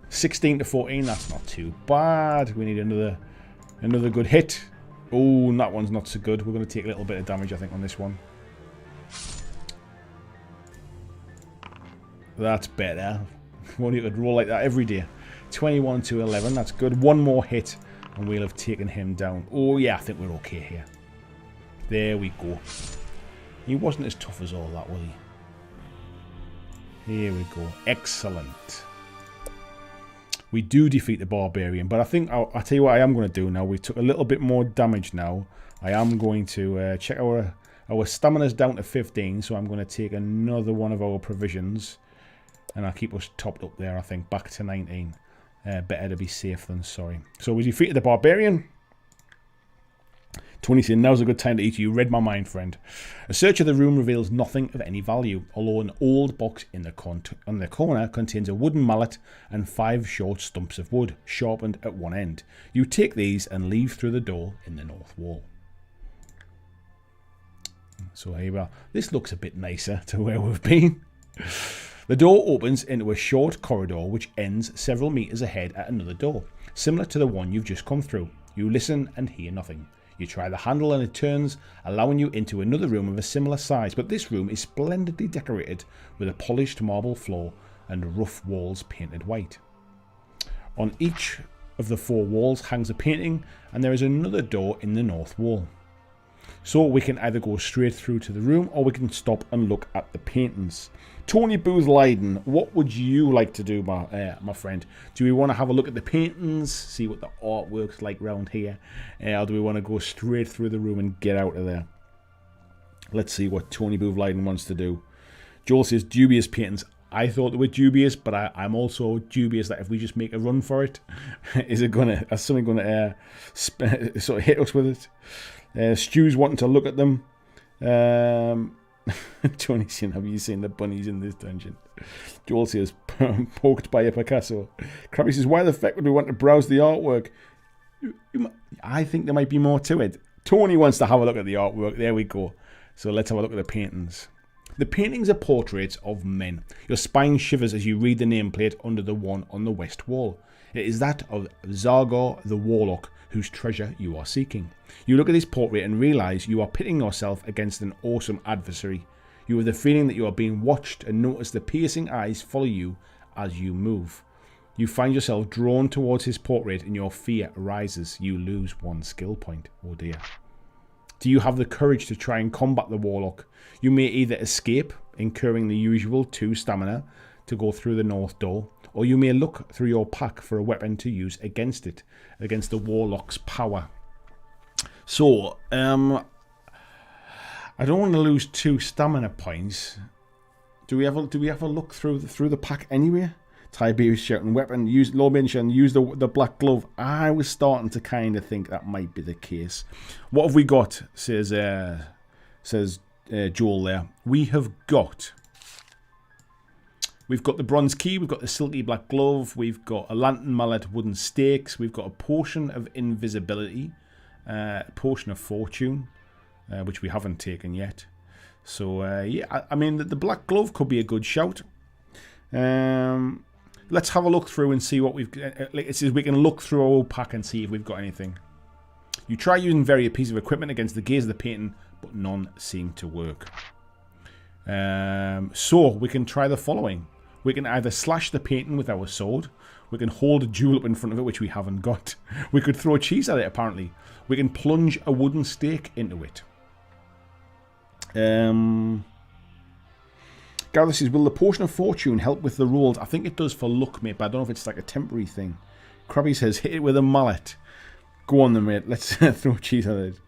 16 to 14, that's not too bad. We need another good hit. Oh, that one's not so good. We're going to take a little bit of damage, I think, on this one. That's better. Well, you could roll like that every day. 21 to 11, that's good. 1 more hit, and we'll have taken him down. Oh, yeah, I think we're okay here. There we go. He wasn't as tough as all that, was he? Here we go. Excellent. We do defeat the barbarian, but I think I'll tell you what I am going to do now. We took a little bit more damage now. I am going to check our stamina's down to 15, so I'm going to take another one of our provisions, and I'll keep us topped up there. I think back to 19. Better to be safe than sorry. So we defeated the barbarian. Tony said, now's a good time to eat. You read my mind, friend. A search of the room reveals nothing of any value, although an old box in the corner contains a wooden mallet and 5 short stumps of wood, sharpened at one end. You take these and leave through the door in the north wall. So here we are. This looks a bit nicer to where we've been. The door opens into a short corridor which ends several meters ahead at another door, similar to the one you've just come through. You listen and hear nothing. You try the handle and it turns, allowing you into another room of a similar size, but this room is splendidly decorated with a polished marble floor and rough walls painted white. On each of the 4 walls hangs a painting, and there is another door in the north wall. So we can either go straight through to the room, or we can stop and look at the paintings. Tony Booth Leiden, what would you like to do, my friend? Do we want to have a look at the paintings, see what the artwork's like around here? Or do we want to go straight through the room and get out of there? Let's see what Tony Booth Leiden wants to do. Joel says, dubious paintings. I thought they were dubious, but I'm also dubious that if we just make a run for it, is something going to sort of hit us with it? Stu's wanting to look at them. Tony's saying, have you seen the bunnies in this dungeon? Joel says, poked by a Picasso. Krabby says, why the fuck would we want to browse the artwork? I think there might be more to it. Tony wants to have a look at the artwork. There we go. So let's have a look at the paintings. The paintings are portraits of men. Your spine shivers as you read the nameplate under the one on the west wall. It is that of Zargor the Warlock, whose treasure you are seeking. You look at his portrait and realise you are pitting yourself against an awesome adversary. You have the feeling that you are being watched and notice the piercing eyes follow you as you move. You find yourself drawn towards his portrait and your fear rises. You lose 1 skill point. Oh dear. Do you have the courage to try and combat the Warlock? You may either escape, incurring the usual 2 stamina to go through the north door, or you may look through your pack for a weapon to use against it, against the Warlock's power. So, I don't want to lose 2 stamina points. Do we have a look through the pack anyway? Tiberius shouting weapon, use low mention, use the black glove. I was starting to kind of think that might be the case. What have we got? Says Joel there. We've got the bronze key, we've got the silky black glove, we've got a lantern mallet, wooden stakes, we've got a potion of invisibility, potion of fortune, which we haven't taken yet. So yeah, I mean the black glove could be a good shout. Let's have a look through and see what we've... it says we can look through our old pack and see if we've got anything. You try using various pieces of equipment against the gaze of the painting, but none seem to work. So we can try the following. We can either slash the painting with our sword. We can hold a jewel up in front of it, which we haven't got. We could throw cheese at it, apparently. We can plunge a wooden stake into it. Gareth says, will the potion of fortune help with the rolls? I think it does for luck, mate, but I don't know if it's like a temporary thing. Krabby says, hit it with a mallet. Go on then, mate. Let's throw cheese at it.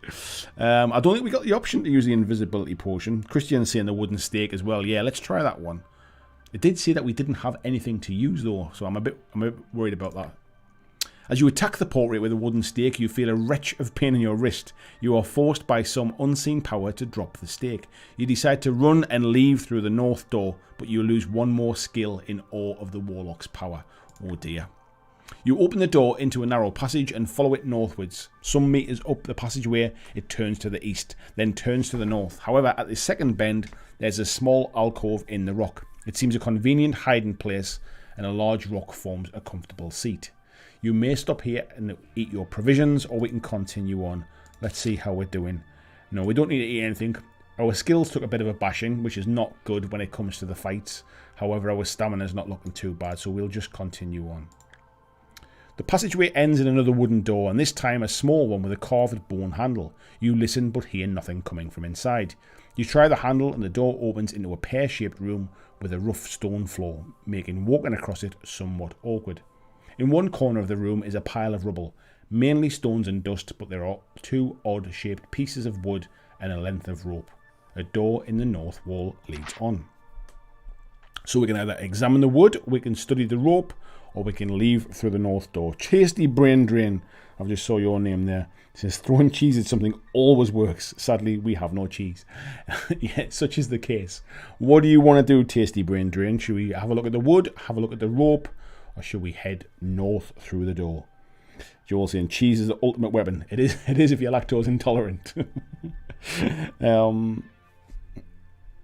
I don't think we got the option to use the invisibility potion. Christian's saying the wooden stake as well. Yeah, let's try that one. It did say that we didn't have anything to use, though, so I'm a bit worried about that. As you attack the portrait with a wooden stake, you feel a retch of pain in your wrist. You are forced by some unseen power to drop the stake. You decide to run and leave through the north door, but you lose 1 more skill in awe of the Warlock's power. Oh dear. You open the door into a narrow passage and follow it northwards. Some meters up the passageway, it turns to the east, then turns to the north. However, at the second bend, there's a small alcove in the rock. It seems a convenient hiding place, and a large rock forms a comfortable seat. You may stop here and eat your provisions, or we can continue on. Let's see how we're doing. No, we don't need to eat anything. Our skills took a bit of a bashing, which is not good when it comes to the fights. However, our stamina is not looking too bad, so we'll just continue on. The passageway ends in another wooden door, and this time a small one with a carved bone handle. You listen but hear nothing coming from inside. You try the handle and the door opens into a pear-shaped room with a rough stone floor, making walking across it somewhat awkward. In one corner of the room is a pile of rubble, mainly stones and dust, but there are 2 odd-shaped pieces of wood and a length of rope. A door in the north wall leads on. So we can either examine the wood, we can study the rope, or we can leave through the north door. Tasty Brain Drain, I've just saw your name there. It says, throwing cheese at something always works. Sadly, we have no cheese. Yeah, such is the case. What do you want to do, Tasty Brain Drain? Should we have a look at the wood, have a look at the rope, or should we head north through the door? Joel saying cheese is the ultimate weapon. It is if you're lactose intolerant.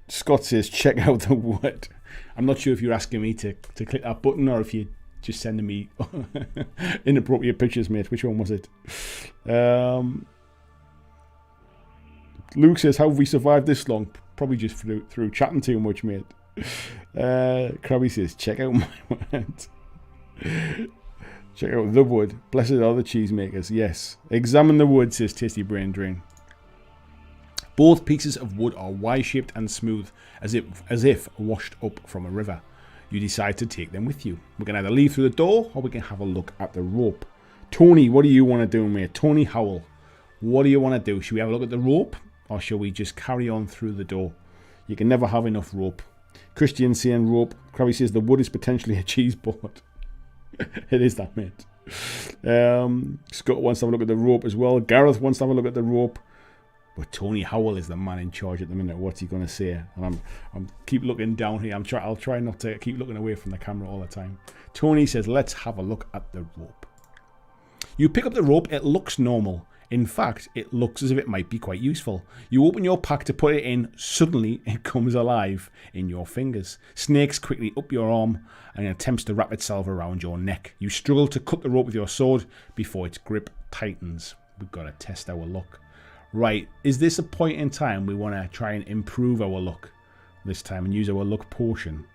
Scott says check out the wood. I'm not sure if you're asking me to click that button or if you're just sending me inappropriate pictures, mate. Which one was it? Luke says, how have we survived this long? Probably just through chatting too much, mate. Krabby says, check out my wood. Check out the wood. Blessed are the cheesemakers. Yes. Examine the wood, says Tasty Brain Drain. Both pieces of wood are Y-shaped and smooth, as if washed up from a river. You decide to take them with you. We can either leave through the door, or we can have a look at the rope. Tony, what do you want to do, mate? Tony Howell, what do you want to do? Should we have a look at the rope, or shall we just carry on through the door? You can never have enough rope. Christian saying rope. Krabby says the wood is potentially a cheese board. It is that, mate. Scott wants to have a look at the rope as well. Gareth wants to have a look at the rope. But Tony Howell is the man in charge at the minute. What's he going to say? And I'm keep looking down here. I'll try not to keep looking away from the camera all the time. Tony says, let's have a look at the rope. You pick up the rope. It looks normal. In fact, it looks as if it might be quite useful. You open your pack to put it in, suddenly it comes alive in your fingers. Snakes quickly up your arm and attempts to wrap itself around your neck. You struggle to cut the rope with your sword before its grip tightens. We've got to test our luck. Right, is this a point in time we want to try and improve our luck this time and use our luck potion?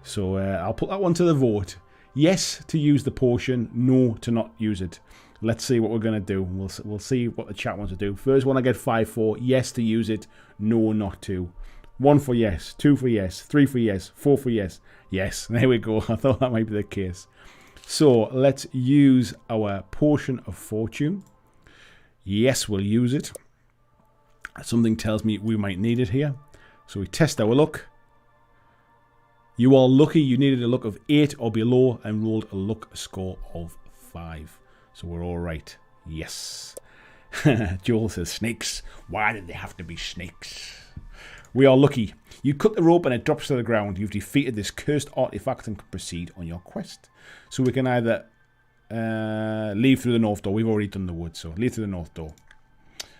So I'll put that one to the vote. Yes to use the potion, no to not use it. Let's see what we're going to do. We'll see what the chat wants to do. First one I get 5 for. Yes to use it. No not to. 1 for yes. 2 for yes. 3 for yes. 4 for yes. Yes. There we go. I thought that might be the case. So let's use our potion of fortune. Yes, we'll use it. Something tells me we might need it here. So we test our luck. You are lucky. You needed a luck of 8 or below and rolled a luck score of 5. So we're all right. Yes. Joel says, snakes. Why did they have to be snakes? We are lucky. You cut the rope and it drops to the ground. You've defeated this cursed artifact and can proceed on your quest. So we can either leave through the north door. We've already done the wood, so leave through the north door.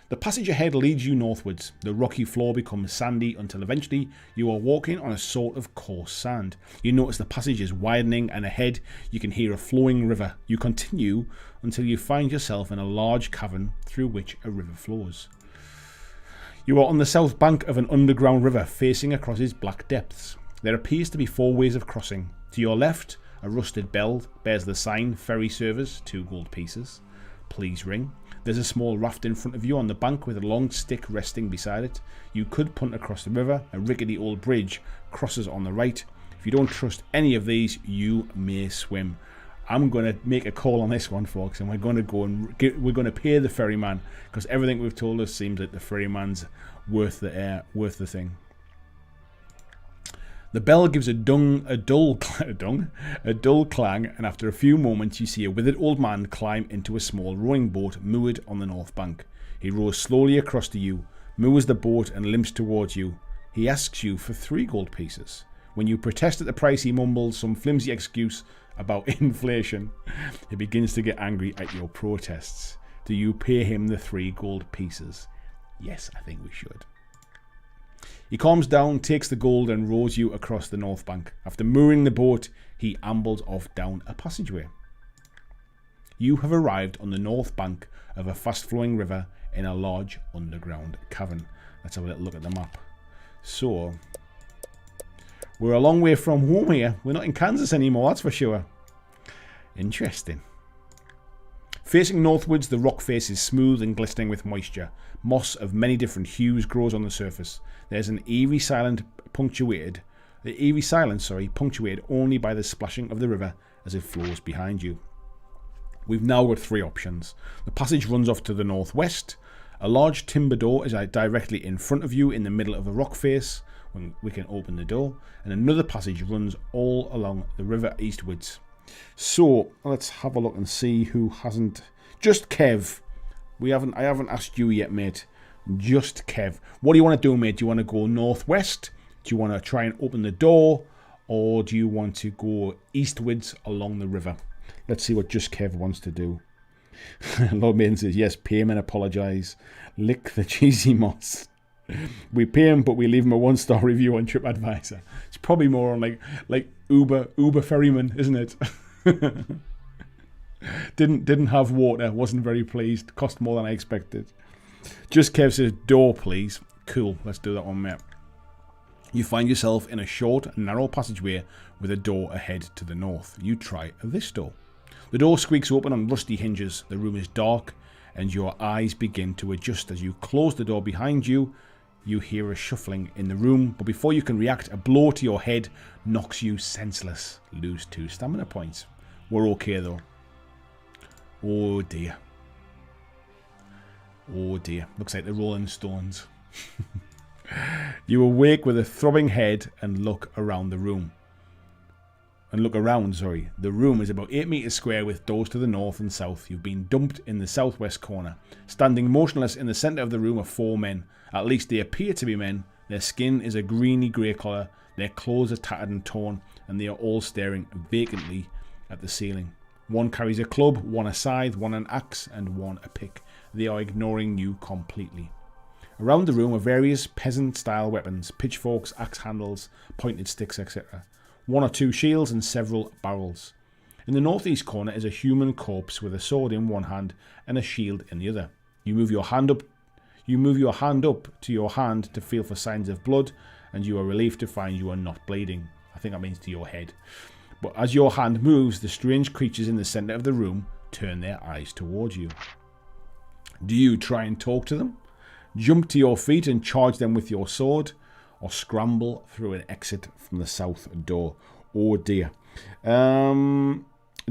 The passage ahead leads you northwards. The rocky floor becomes sandy until eventually you are walking on a sort of coarse sand. You notice the passage is widening and ahead you can hear a flowing river. You continue until you find yourself in a large cavern through which a river flows. You are on the south bank of an underground river facing across its black depths. There appears to be 4 ways of crossing. To your left, a rusted bell bears the sign Ferry Service, 2 gold pieces. Please ring. There's a small raft in front of you on the bank with a long stick resting beside it. You could punt across the river. A rickety old bridge crosses on the right. If you don't trust any of these, you may swim. I'm going to make a call on this one, folks, and we're going to go and we're going to pay the ferryman because everything we've told us seems like the ferryman's worth the thing. The bell gives a dull clang, and after a few moments you see a withered old man climb into a small rowing boat moored on the north bank. He rows slowly across to you, moors the boat and limps towards you. He asks you for 3 gold pieces. When you protest at the price, he mumbles some flimsy excuse about inflation. He begins to get angry at your protests. Do you pay him the 3 gold pieces? Yes, I think we should. He calms down, takes the gold and rows you across the north bank. After mooring the boat, he ambles off down a passageway. You have arrived on the north bank of a fast-flowing river in a large underground cavern. Let's have a little look at the map. So, we're a long way from home here. We're not in Kansas anymore, that's for sure. Interesting. Facing northwards, the rock face is smooth and glistening with moisture. Moss of many different hues grows on the surface. There's an eerie silence punctuated only by the splashing of the river as it flows behind you. We've now got 3 options. The passage runs off to the northwest. A large timber door is directly in front of you in the middle of a rock face when we can open the door, and another passage runs all along the river eastwards. So let's have a look and see who hasn't. Just Kev. I haven't asked you yet, mate. Just Kev. What do you want to do, mate? Do you want to go northwest? Do you want to try and open the door? Or do you want to go eastwards along the river? Let's see what Just Kev wants to do. Lord Maiden says, yes, pay him and apologise. Lick the cheesy moss. We pay him, but we leave him a 1-star review on TripAdvisor. It's probably more on like Uber ferryman, isn't it? Didn't have water, wasn't very pleased, cost more than I expected. Just Kev says, door please. Cool, let's do that one, mate. You find yourself in a short, narrow passageway with a door ahead to the north. You try this door. The door squeaks open on rusty hinges. The room is dark and your eyes begin to adjust. As you close the door behind you, you hear a shuffling in the room, but before you can react, a blow to your head knocks you senseless. Lose 2 stamina points. We're okay though. Oh dear. Oh dear. Looks like the Rolling Stones. You awake with a throbbing head and look around the room. The room is about 8 meters square with doors to the north and south. You've been dumped in the southwest corner. Standing motionless in the centre of the room are 4 men. At least they appear to be men. Their skin is a greeny grey colour. Their clothes are tattered and torn, and they are all staring vacantly at the ceiling. One carries a club, one a scythe, one an axe, and one a pick. they are ignoring you completely. Around the room are various peasant-style weapons, pitchforks, axe handles, pointed sticks, etc. 1 or 2 shields and several barrels. In the northeast corner is a human corpse with a sword in one hand and a shield in the other. You move your hand up to your hand to feel for signs of blood, and you are relieved to find you are not bleeding. I think that means to your head. But as your hand moves, the strange creatures in the center of the room turn their eyes towards you. Do you try and talk to them? Jump to your feet and charge them with your sword, or scramble through an exit from the south door? Oh dear.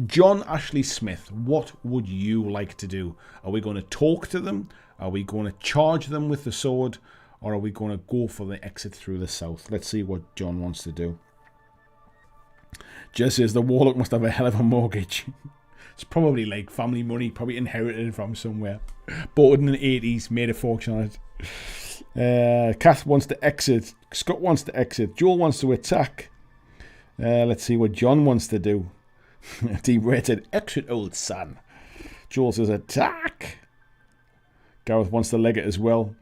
John Ashley Smith, what would you like to do? Are we going to talk to them? Are we going to charge them with the sword? Or are we going to go for the exit through the south? Let's see what John wants to do. Jess says the Warlock must have a hell of a mortgage. It's probably like family money, probably inherited from somewhere. Bought it in the 80s, made a fortune on it. Kath wants to exit. Scott wants to exit. Joel wants to attack. Let's see what John wants to do. Deep rated, exit old son. Joel says attack. Gareth wants to leg it as well.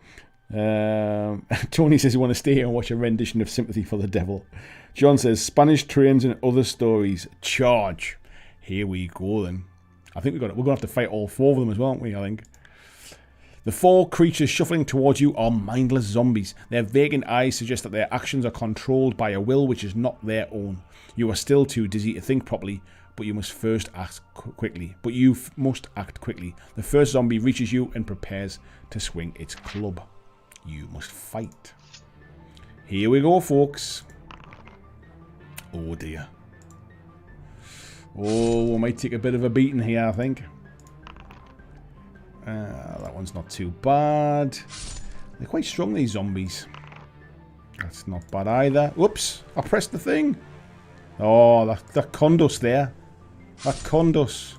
Tony says he wants to stay here and watch a rendition of Sympathy for the Devil. John says Spanish trains and other stories. Charge. Here we go then. I think we're going to have to fight all 4 of them as well, aren't we? I think. The 4 creatures shuffling towards you are mindless zombies. Their vacant eyes suggest that their actions are controlled by a will which is not their own. You are still too dizzy to think properly, but you must act quickly. The first zombie reaches you and prepares to swing its club. You must fight. Here we go, folks. Oh dear. Oh, we might take a bit of a beating here, I think. That one's not too bad. They're quite strong, these zombies. That's not bad either. Whoops, I pressed the thing. Oh, that Condos there. That Condos.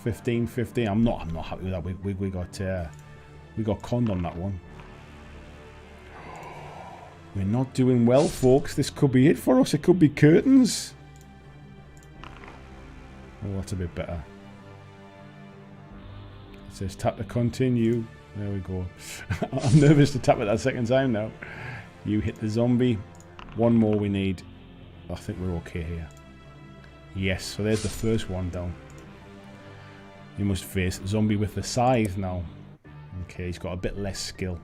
15-15. I'm not happy with that. We got conned on that one. We're not doing well, folks. This could be it for us. It could be curtains. Oh, that's a bit better. It says tap to continue. There we go. I'm nervous to tap it that second time now. You hit the zombie. 1 more we need. I think we're okay here. Yes, so there's the first one down. You must face zombie with the scythe now. Okay, he's got a bit less skill.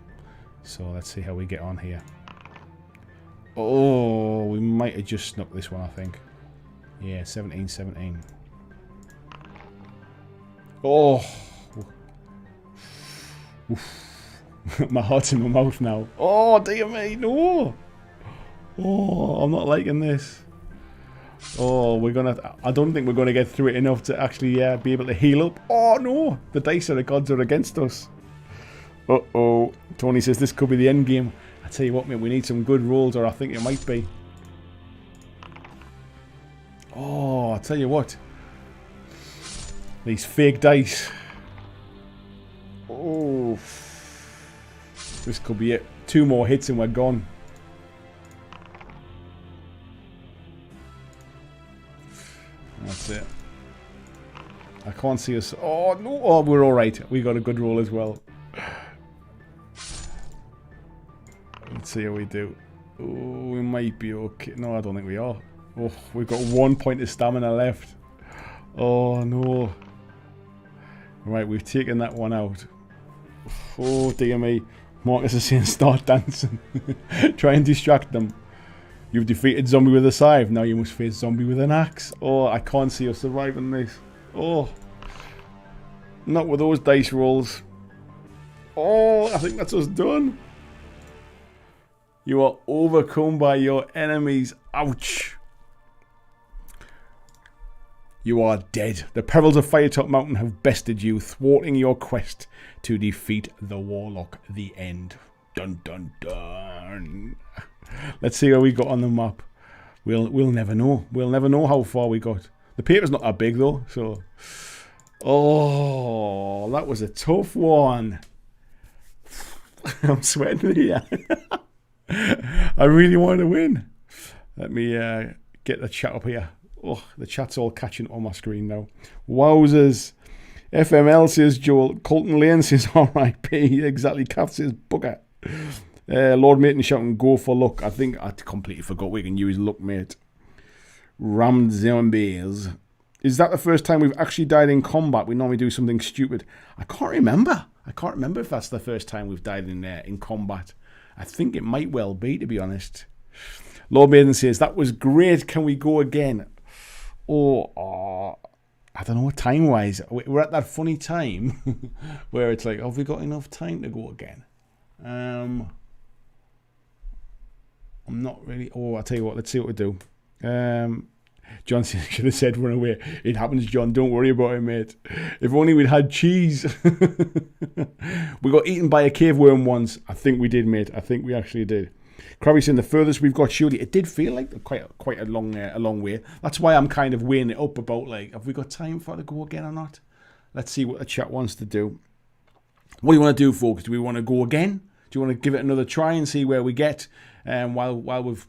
So let's see how we get on here. Oh, we might have just snuck this one, I think. Yeah, 17-17. Oh. My heart's in my mouth now. Oh, dear me, no. Oh, I'm not liking this. Oh, I don't think we're gonna get through it enough to actually be able to heal up. Oh no, the dice of the gods are against us. Uh-oh. Tony says this could be the end game. I tell you what, mate, we need some good rolls, or I think it might be. Oh, I tell you what. These fake dice. Oh. This could be it. 2 more hits and we're gone. That's it. I can't see us. Oh, no. Oh, we're alright. We got a good roll as well. Let's see how we do. Oh, we might be okay. No, I don't think we are. Oh, we've got 1 point of stamina left. Oh, no. Right, we've taken that one out. Oh, dear me. Marcus is saying start dancing. Try and distract them. You've defeated zombie with a scythe. Now you must face zombie with an axe. Oh, I can't see us surviving this. Oh. Not with those dice rolls. Oh, I think that's us done. You are overcome by your enemies. Ouch. You are dead. The perils of Firetop Mountain have bested you, thwarting your quest to defeat the Warlock. The end. Dun dun dun. Let's see how we got on the map. We'll never know. We'll never know how far we got. The paper's not that big though, so. Oh, that was a tough one. I'm sweating here. I really want to win. Let me get the chat up here. Oh, the chat's all catching up on my screen now. Wowzers. FML says Joel. Colton Lane says RIP. Exactly. Kath says bugger. Lord Maton shouting go for luck. I think I completely forgot we can use luck, mate. Rammed zombies. Is that the first time we've actually died in combat? We normally do something stupid. I can't remember. I can't remember if that's the first time we've died in combat. I think it might well be, to be honest. Lord Maiden says, that was great. Can we go again? Oh, I don't know, time-wise. We're at that funny time where it's like, have we got enough time to go again? I'm not really... Oh, I'll tell you what. Let's see what we do. John should have said run away. It happens, John. Don't worry about it, mate. If only we'd had cheese. We got eaten by a cave worm once. I think we did, mate. I think we actually did. Krabby saying the furthest we've got, surely. It did feel like quite a long way. That's why I'm kind of weighing it up about, like, have we got time for it to go again or not? Let's see what the chat wants to do. What do you want to do, folks? Do we want to go again? Do you want to give it another try and see where we get while we've,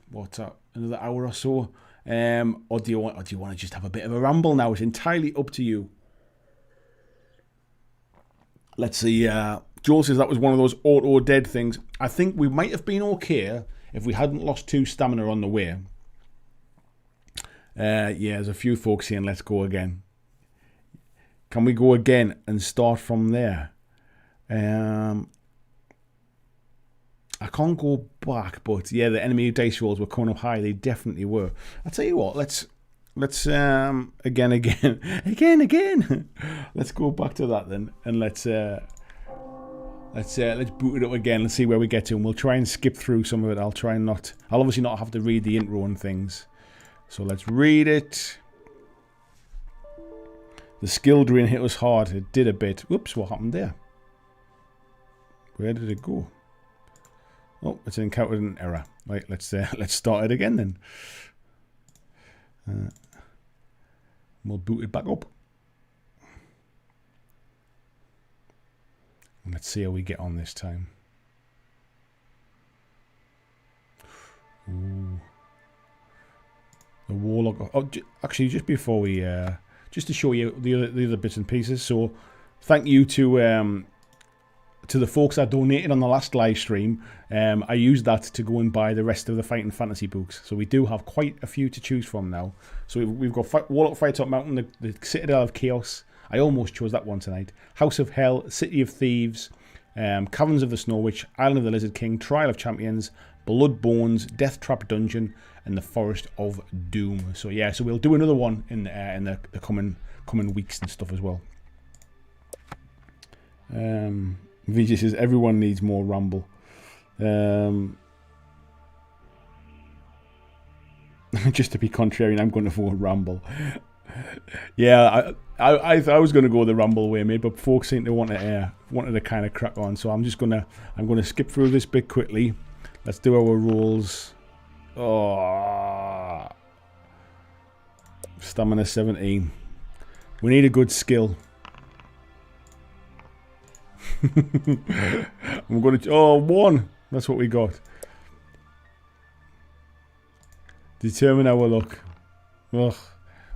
another hour or so? Or do you want to just have a bit of a ramble now? It's entirely up to you. Let's see. Joel says that was one of those auto dead things. I think we might have been okay if we hadn't lost 2 stamina on the way. Yeah, there's a few folks saying let's go again. Can we go again and start from there? I can't go back, but yeah, the enemy dice rolls were coming up high. They definitely were. I'll tell you what. Let's again. Let's go back to that then, and let's boot it up again. Let's see where we get to, and we'll try and skip through some of it. I'll obviously not have to read the intro and things. So let's read it. The skill drain hit us hard. It did a bit. Whoops! What happened there? Where did it go? Oh, it's encountered an error. Right, let's start it again then. We'll boot it back up. And let's see how we get on this time. Ooh. The Warlock. Oh, actually, just before we, just to show you the other bits and pieces. So, thank you to the folks that donated on the last live stream. I used that to go and buy the rest of the Fighting Fantasy books. So we do have quite a few to choose from now. So we've got Warlock of Firetop Mountain, the Citadel of Chaos. I almost chose that one tonight. House of Hell, City of Thieves, Caverns of the Snow Witch, Island of the Lizard King, Trial of Champions, Blood Bones, Death Trap Dungeon, and the Forest of Doom. So yeah, so we'll do another one in the coming weeks and stuff as well. VJ says everyone needs more ramble. Just to be contrarian, I'm going to vote ramble. Yeah, I was going to go the ramble way, mate, but folks seem to wanted to kind of crack on, so I'm going to skip through this bit quickly. Let's do our rolls. Oh, stamina 17. We need a good skill. I'm going to 1. That's what we got. Determine our luck. Ugh.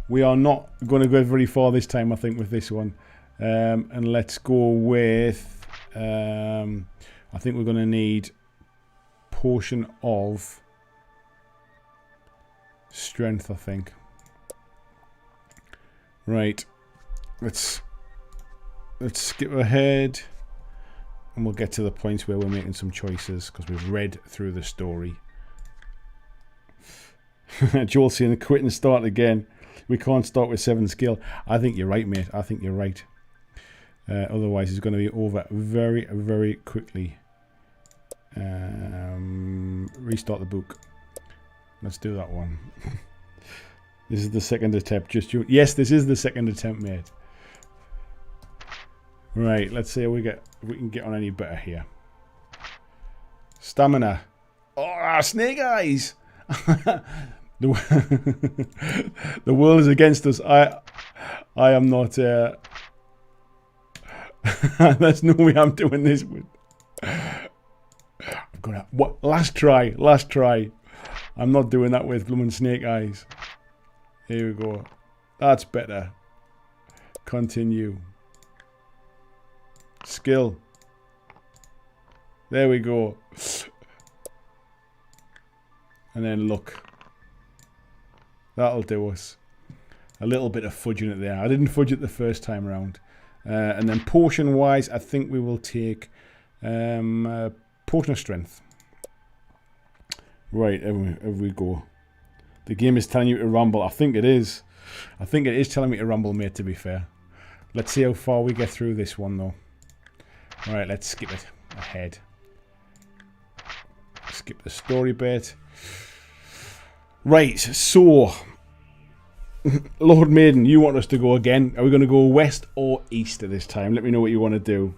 We are not going to go very far this time, I think, with this one. And let's go with... I think we're going to need potion of strength, I think. Right. Let's skip ahead. And we'll get to the points where we're making some choices, because we've read through the story. Joel saying quit and start again. We can't start with 7 skill. I think you're right, mate. I think you're right. Otherwise, it's going to be over very, very quickly. Restart the book. Let's do that one. This is the second attempt. Yes, this is the second attempt, mate. Right, let's see if we can get on any better here. Stamina. Oh, snake eyes! The world is against us. I am not. There's no way I'm doing this. I'm gonna. What? Last try. I'm not doing that with blooming snake eyes. Here we go. That's better. Continue. Skill. There we go. And then look. That'll do us. A little bit of fudging it there. I didn't fudge it the first time around. And then potion-wise, I think we will take potion of strength. Right, here we go. The game is telling you to rumble. I think it is. I think it is telling me to rumble, mate, to be fair. Let's see how far we get through this one, though. Alright, let's skip it ahead. Skip the story bit. Right, so... Lord Maiden, you want us to go again? Are we going to go west or east at this time? Let me know what you want to do.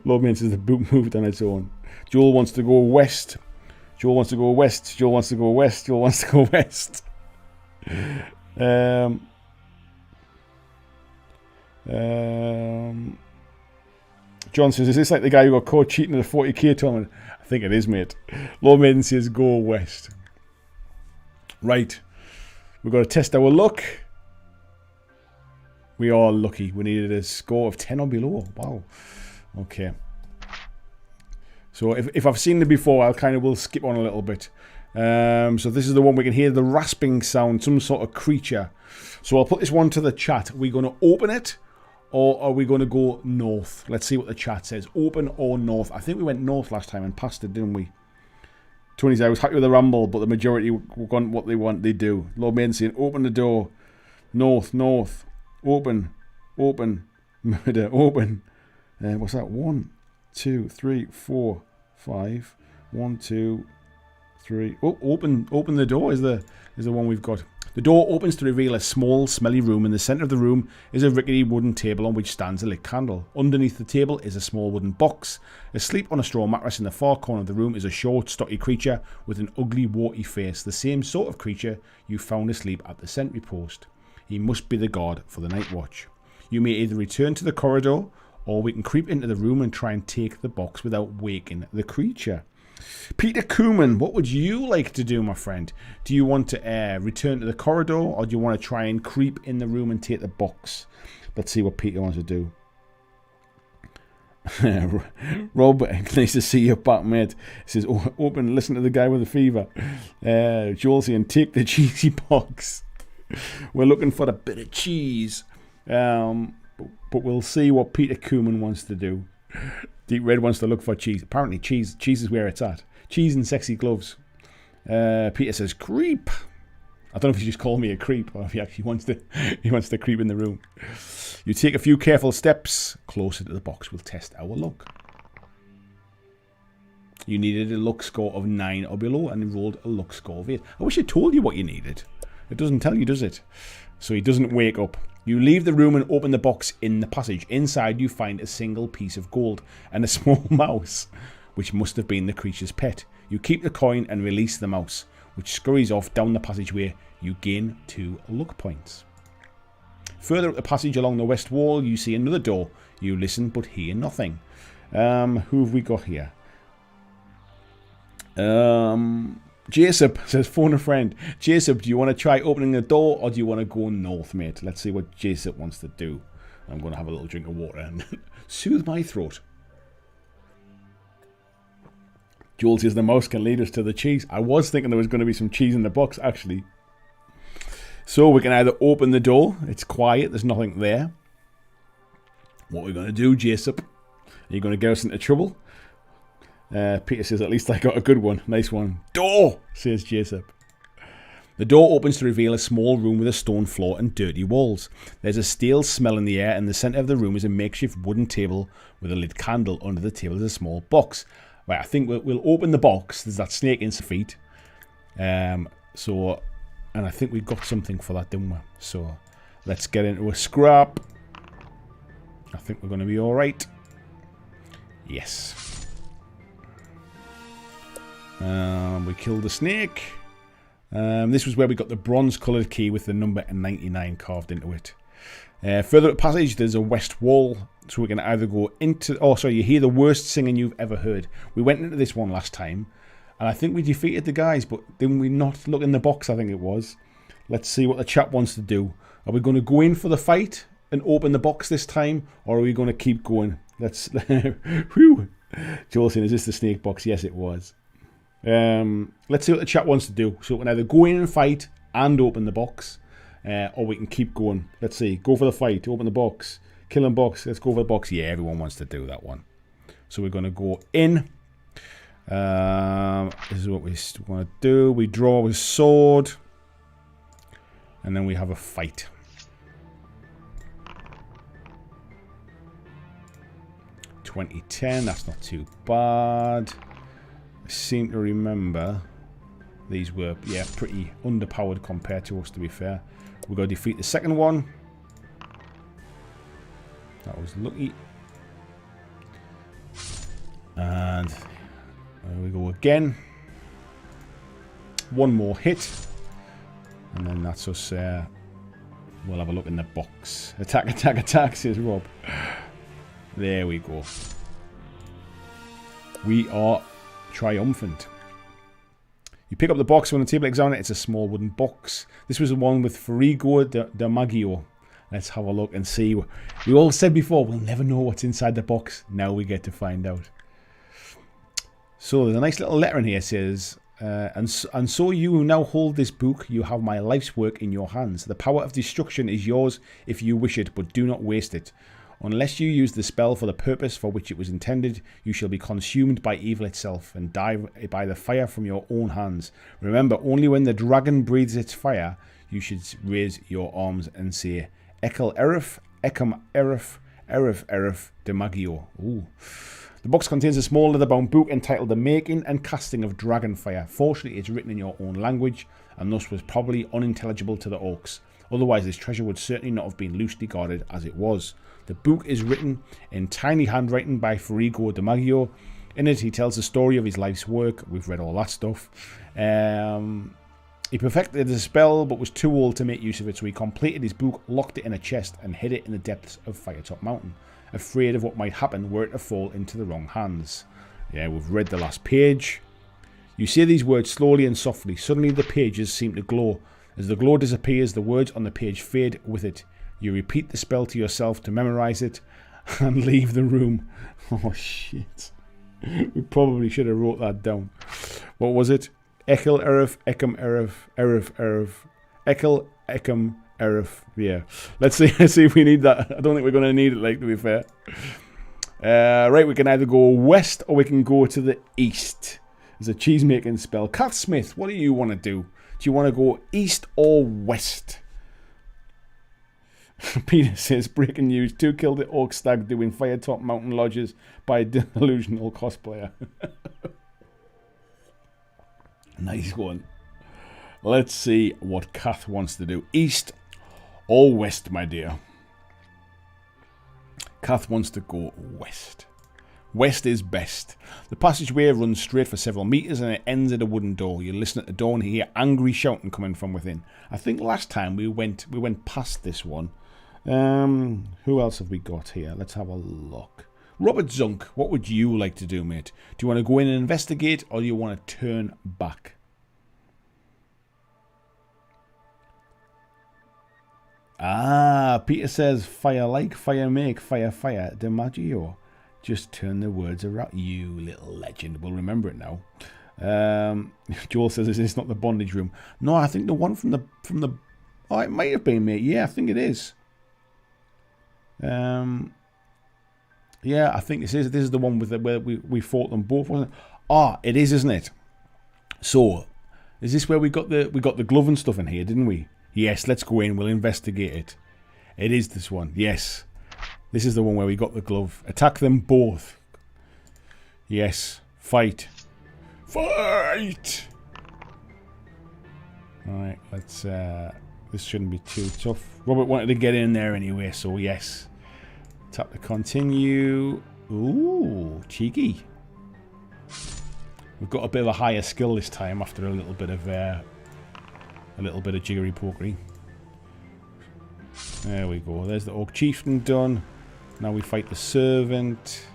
Lord Maiden says the boot moved on its own. Joel wants to go west. Joel wants to go west. Joel wants to go west. Joel wants to go west. John says, is this like the guy who got caught cheating at a 40k tournament? I think it is, mate. Lord Maiden says, go west. Right. We've got to test our luck. We are lucky. We needed a score of 10 or below. Wow. Okay. So if I've seen it before, I'll kind of will skip on a little bit. So this is the one we can hear the rasping sound, some sort of creature. So I'll put this one to the chat. Are we going to open it or are we going to go north? Let's see what the chat says. Open or north? I think we went north last time and passed it, didn't we? Tony said, I was happy with the rumble, but the majority want what they want, they do. Lord Maiden saying, open the door. North, north. Open, open. Murder, open. What's that? 1, 2, 3, 4, 5. 1, 2, 3. Oh, open the door is the one we've got. The door opens to reveal a small, smelly room. In the centre of the room is a rickety wooden table on which stands a lit candle. Underneath the table is a small wooden box. Asleep on a straw mattress in the far corner of the room is a short, stocky creature with an ugly, warty face. The same sort of creature you found asleep at the sentry post. He must be the guard for the night watch. You may either return to the corridor, or we can creep into the room and try and take the box without waking the creature. Peter Kuhlman, what would you like to do, my friend? Do you want to return to the corridor, or do you want to try and creep in the room and take the box? Let's see what Peter wants to do. Rob, nice to see you back, mate. He says, open, listen to the guy with the fever. Joel saying, take the cheesy box. We're looking for a bit of cheese. But we'll see what Peter Kuhlman wants to do. Deep Red wants to look for cheese. Apparently cheese is where it's at. Cheese and sexy gloves. Peter says creep. I don't know if he just called me a creep or if he actually wants to creep in the room. You take a few careful steps closer to the box. We'll test our luck. You needed a luck score of 9 or below and rolled a luck score of 8. I wish it told you what you needed. It doesn't tell you, does it? So he doesn't wake up. You leave the room and open the box in the passage. Inside you find a single piece of gold and a small mouse, which must have been the creature's pet. You keep the coin and release the mouse, which scurries off down the passageway. You gain 2 luck points. Further up the passage along the west wall, you see another door. You listen but hear nothing. Who have we got here? Jacob says, phone a friend. Jacob, do you want to try opening the door or do you want to go north, mate? Let's see what Jacob wants to do. I'm going to have a little drink of water and soothe my throat. Joel says the mouse can lead us to the cheese. I was thinking there was going to be some cheese in the box, actually. So we can either open the door. It's quiet. There's nothing there. What are we going to do, Jacob? Are you going to get us into trouble? Peter says, at least I got a good one. Nice one. Door, says Jacob. The door opens to reveal a small room with a stone floor and dirty walls. There's a stale smell in the air. In the centre of the room is a makeshift wooden table with a lit candle. Under the table is a small box. Right, I think we'll open the box. There's that snake in its feet. And I think we got something for that, didn't we? So let's get into a scrap. I think we're going to be all right. Yes. We killed the snake. This was where we got the bronze coloured key with the number 99 carved into it. Further up the passage, there's a west wall, so we can either go into... Oh, sorry, you hear the worst singing you've ever heard. We went into this one last time, And I think we defeated the guys, but didn't we not look in the box, I think it was. Let's see what the chap wants to do. Are we going to go in for the fight and open the box this time? Or are we going to keep going? Let's... Whew. Joel saying, is this the snake box? Yes, it was. Let's see what the chap wants to do. So we can either go in and fight and open the box. Or we can keep going. Let's see. Go for the fight. Open the box. Kill and box. Let's go for the box. Yeah, everyone wants to do that one. So we're going to go in. This is what we want to do. We draw with sword. And then we have a fight. $20.10. That's not too bad. I seem to remember these were, yeah, pretty underpowered compared to us, to be fair. We've got to defeat the second one. That was lucky. And there we go again. One more hit. And then that's us. We'll have a look in the box. Attack, attack, attack, says Rob. There we go. We are triumphant. You pick up the box when the table examiner. It's a small wooden box. This was the one with Frigo de Maggio. Let's have a look and see. We all said before, we'll never know what's inside the box. Now we get to find out. So there's a nice little letter in here. It says, and so you who now hold this book, you have my life's work in your hands. The power of destruction is yours if you wish it, but do not waste it. Unless you use the spell for the purpose for which it was intended, you shall be consumed by evil itself and die by the fire from your own hands. Remember, only when the dragon breathes its fire, you should raise your arms and say, Ekel Erif, Ekam Erif, Erif Erif de Maggio. Ooh. The box contains a small leather-bound book entitled The Making and Casting of Dragonfire. Fortunately, it's written in your own language, and thus was probably unintelligible to the orcs. Otherwise, this treasure would certainly not have been loosely guarded as it was. The book is written in tiny handwriting by Frigo de Maggio. In it, he tells the story of his life's work. We've read all that stuff. He perfected the spell, but was too old to make use of it, so he completed his book, locked it in a chest, and hid it in the depths of Firetop Mountain, afraid of what might happen were it to fall into the wrong hands. Yeah, we've read the last page. You say these words slowly and softly. Suddenly the pages seem to glow. As the glow disappears, the words on the page fade with it. You repeat the spell to yourself to memorize it and leave the room. Oh, shit. We probably should have wrote that down. What was it? Ekel Erif, Ekam Erif, Erif Erif. Ekel, Ekam, Erif. Yeah. Let's see if we need that. I don't think we're going to need it, like, to be fair. Right, we can either go west or we can go to the east. There's a cheese making spell. Cat Smith, what do you want to do? Do you want to go east or west? Peter says, breaking news, 2 killed at Orc Stag doing Firetop Mountain Lodges by a delusional cosplayer. Nice one. Let's see what Kath wants to do. East or west, my dear? Kath wants to go west. West is best. The passageway runs straight for several meters and it ends at a wooden door. You listen at the door and hear angry shouting coming from within. I think last time we went past this one. Who else have we got here? Let's have a look. Robert Zunk, what would you like to do, mate? Do you want to go in and investigate, or do you want to turn back? Ah, Peter says, fire like, fire make, fire, fire. DiMaggio. Just turn the words around. You little legend. We'll remember it now. Joel says, is this not the bondage room? No, I think the one from the... Oh, it might have been, mate. Yeah, I think it is. Yeah, I think this is the one with where we fought them both, wasn't it? Ah, it is, isn't it? So, is this where we got the glove and stuff in here, didn't we? Yes, let's go in. We'll investigate it. It is this one. Yes, this is the one where we got the glove. Attack them both. Yes, fight. Fight. All right, let's. This shouldn't be too tough. Robert wanted to get in there anyway, so yes. Tap to continue. Ooh, cheeky. We've got a bit of a higher skill this time after a little bit of jiggery pokery. There we go. There's the Orc Chieftain done. Now we fight the Servant.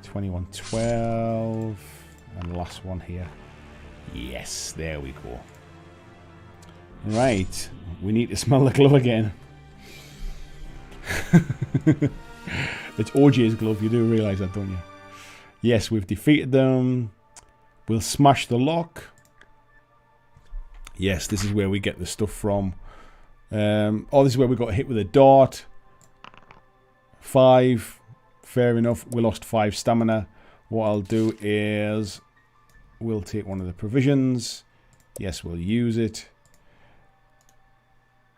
2112. And last one here. Yes, there we go. Right, we need to smell the glove again. It's OJ's glove, you do realise that, don't you? Yes, we've defeated them. We'll smash the lock. Yes, this is where we get the stuff from. Oh, this is where we got hit with a dart. 5. Fair enough. We lost 5 stamina. What I'll do is we'll take one of the provisions. Yes, we'll use it.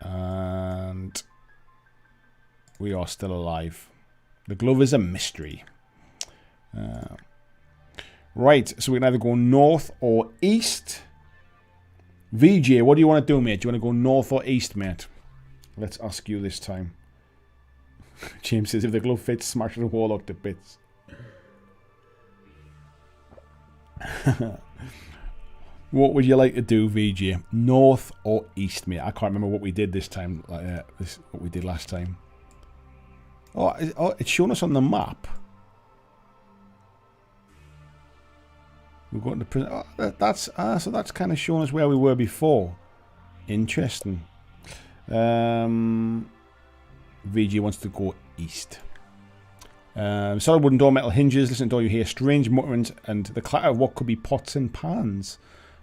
And we are still alive. The glove is a mystery. Right, so we can either go north or east. VJ, what do you want to do, mate? Do you want to go north or east, mate? Let's ask you this time. James says, if the glove fits, smash the Warlock to bits. What would you like to do, VJ? North or east, mate? I can't remember what we did this time. What we did last time. Oh, it's showing us on the map. We're going to prison. Oh, so that's kind of showing us where we were before. Interesting. VG wants to go east. Solid wooden door, metal hinges. Listen to door, you hear strange mutterings and the clatter of what could be pots and pans.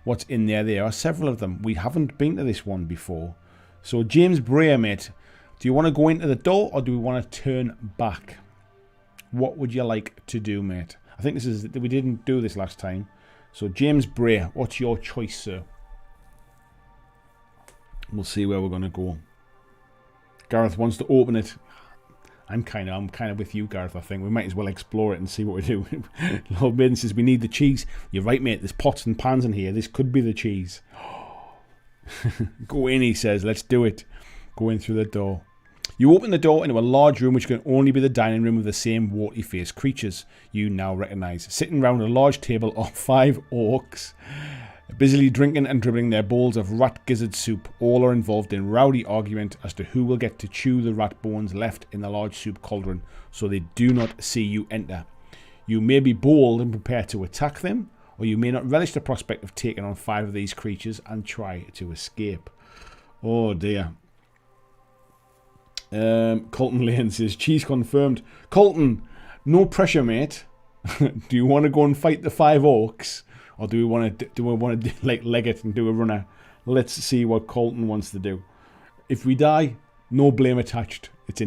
What's in there? There are several of them. We haven't been to this one before. So James Bray, mate, do you want to go into the door or do we want to turn back? What would you like to do, mate? I think we didn't do this last time. So James Bray, what's your choice, sir? We'll see where we're going to go. Gareth wants to open it. I'm kind of with you, Gareth. I think we might as well explore it and see what we do. Lord Maiden says we need the cheese. You're right, mate. There's pots and pans in here. This could be the cheese. Go in, he says. Let's do it. Go in through the door. You open the door into a large room which can only be the dining room of the same warty-faced creatures you now recognise. Sitting round a large table are 5 orcs, busily drinking and dribbling their bowls of rat gizzard soup. All are involved in rowdy argument as to who will get to chew the rat bones left in the large soup cauldron so they do not see you enter. You may be bold and prepare to attack them, or you may not relish the prospect of taking on 5 of these creatures and try to escape. Oh dear. Colton Lane says, cheese confirmed. Colton, no pressure, mate. Do you want to go and fight the 5 orcs? Or do we want to like leg it and do a runner? Let's see what Colton wants to do. If we die, no blame attached. It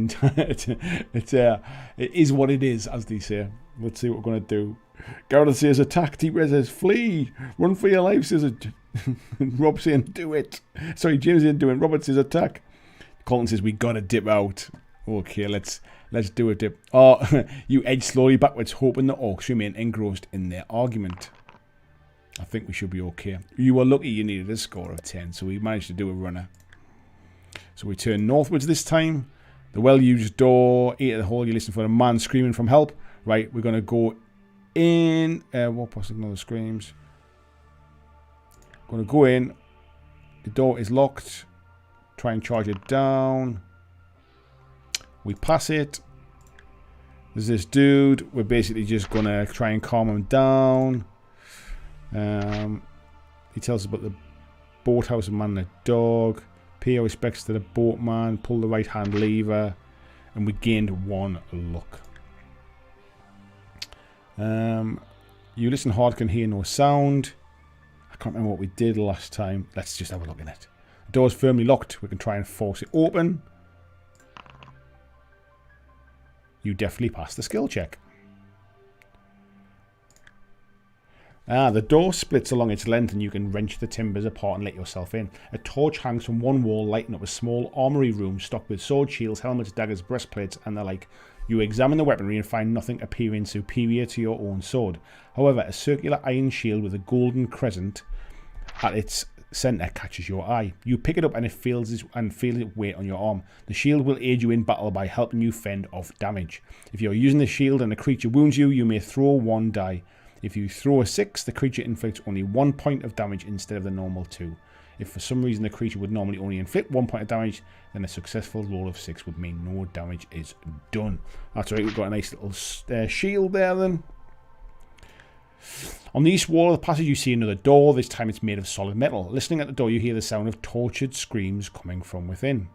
is what it is, as they say. Let's see what we're going to do. Gareth says attack. T-Red says flee. Run for your life, says Rob saying do it. Sorry, James didn't do it. Robert says attack. Colton says we gotta dip out. Okay, let's do a dip. Oh, you edge slowly backwards, hoping the orcs remain engrossed in their argument. I think we should be okay. You were lucky you needed a score of 10, so we managed to do a runner. So we turn northwards this time. The well-used door, 8 at the hole. You listen for a man screaming from help. Right, we're gonna go in. What possible other screams? Gonna go in. The door is locked. Try and charge it down. We pass it. There's this dude. We're basically just going to try and calm him down. He tells us about the boathouse man and a dog. Pay our respects to the boatman. Pull the right hand lever. And we gained 1 luck. You listen hard, can hear no sound. I can't remember what we did last time. Let's just have a look at it. The door's firmly locked. We can try and force it open. You definitely passed the skill check. The door splits along its length and you can wrench the timbers apart and let yourself in. A torch hangs from one wall, lighting up a small armory room stocked with swords, shields, helmets, daggers, breastplates and the like. You examine the weaponry and find nothing appearing superior to your own sword. However, a circular iron shield with a golden crescent at its centre catches your eye. You pick it up and it feels its weight on your arm. The shield will aid you in battle by helping you fend off damage. If you're using the shield and a creature wounds you, you may throw 1 die. If you throw a 6, the creature inflicts only 1 point of damage instead of the normal 2. If for some reason the creature would normally only inflict 1 point of damage, then a successful roll of 6 would mean no damage is done. That's right, we've got a nice little shield there then. On the east wall of the passage, you see another door. This time it's made of solid metal. Listening at the door, you hear the sound of tortured screams coming from within.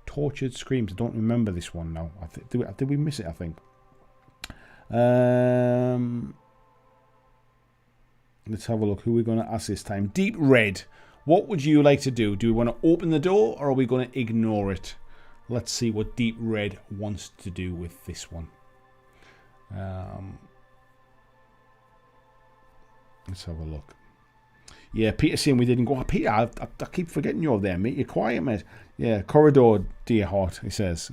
Tortured screams. I don't remember this one now. Did we miss it, I think? Let's have a look. Who are we going to ask this time? Deep Red. What would you like to do? Do we want to open the door or are we going to ignore it? Let's see what Deep Red wants to do with this one. Let's have a look. Yeah, Peter's saying we didn't go. Oh, Peter, I keep forgetting you're there, mate. You're quiet, mate. Yeah, corridor, dear heart, he says.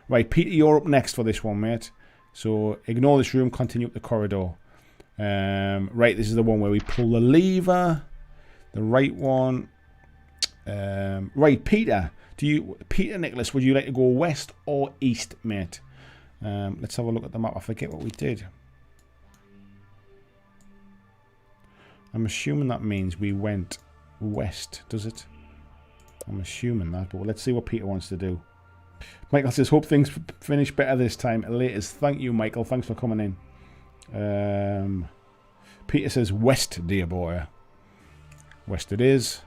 Right, Peter, you're up next for this one, mate. So ignore this room, continue up the corridor. Right, this is the one where we pull the lever. The right one. Right, Peter. Peter Nicholas, would you like to go west or east, mate? Let's have a look at the map. I forget what we did. I'm assuming that means we went west, does it? I'm assuming that, but let's see what Peter wants to do. Michael says, hope things finish better this time. Latest. Thank you, Michael. Thanks for coming in. Peter says, west, dear boy. West it is.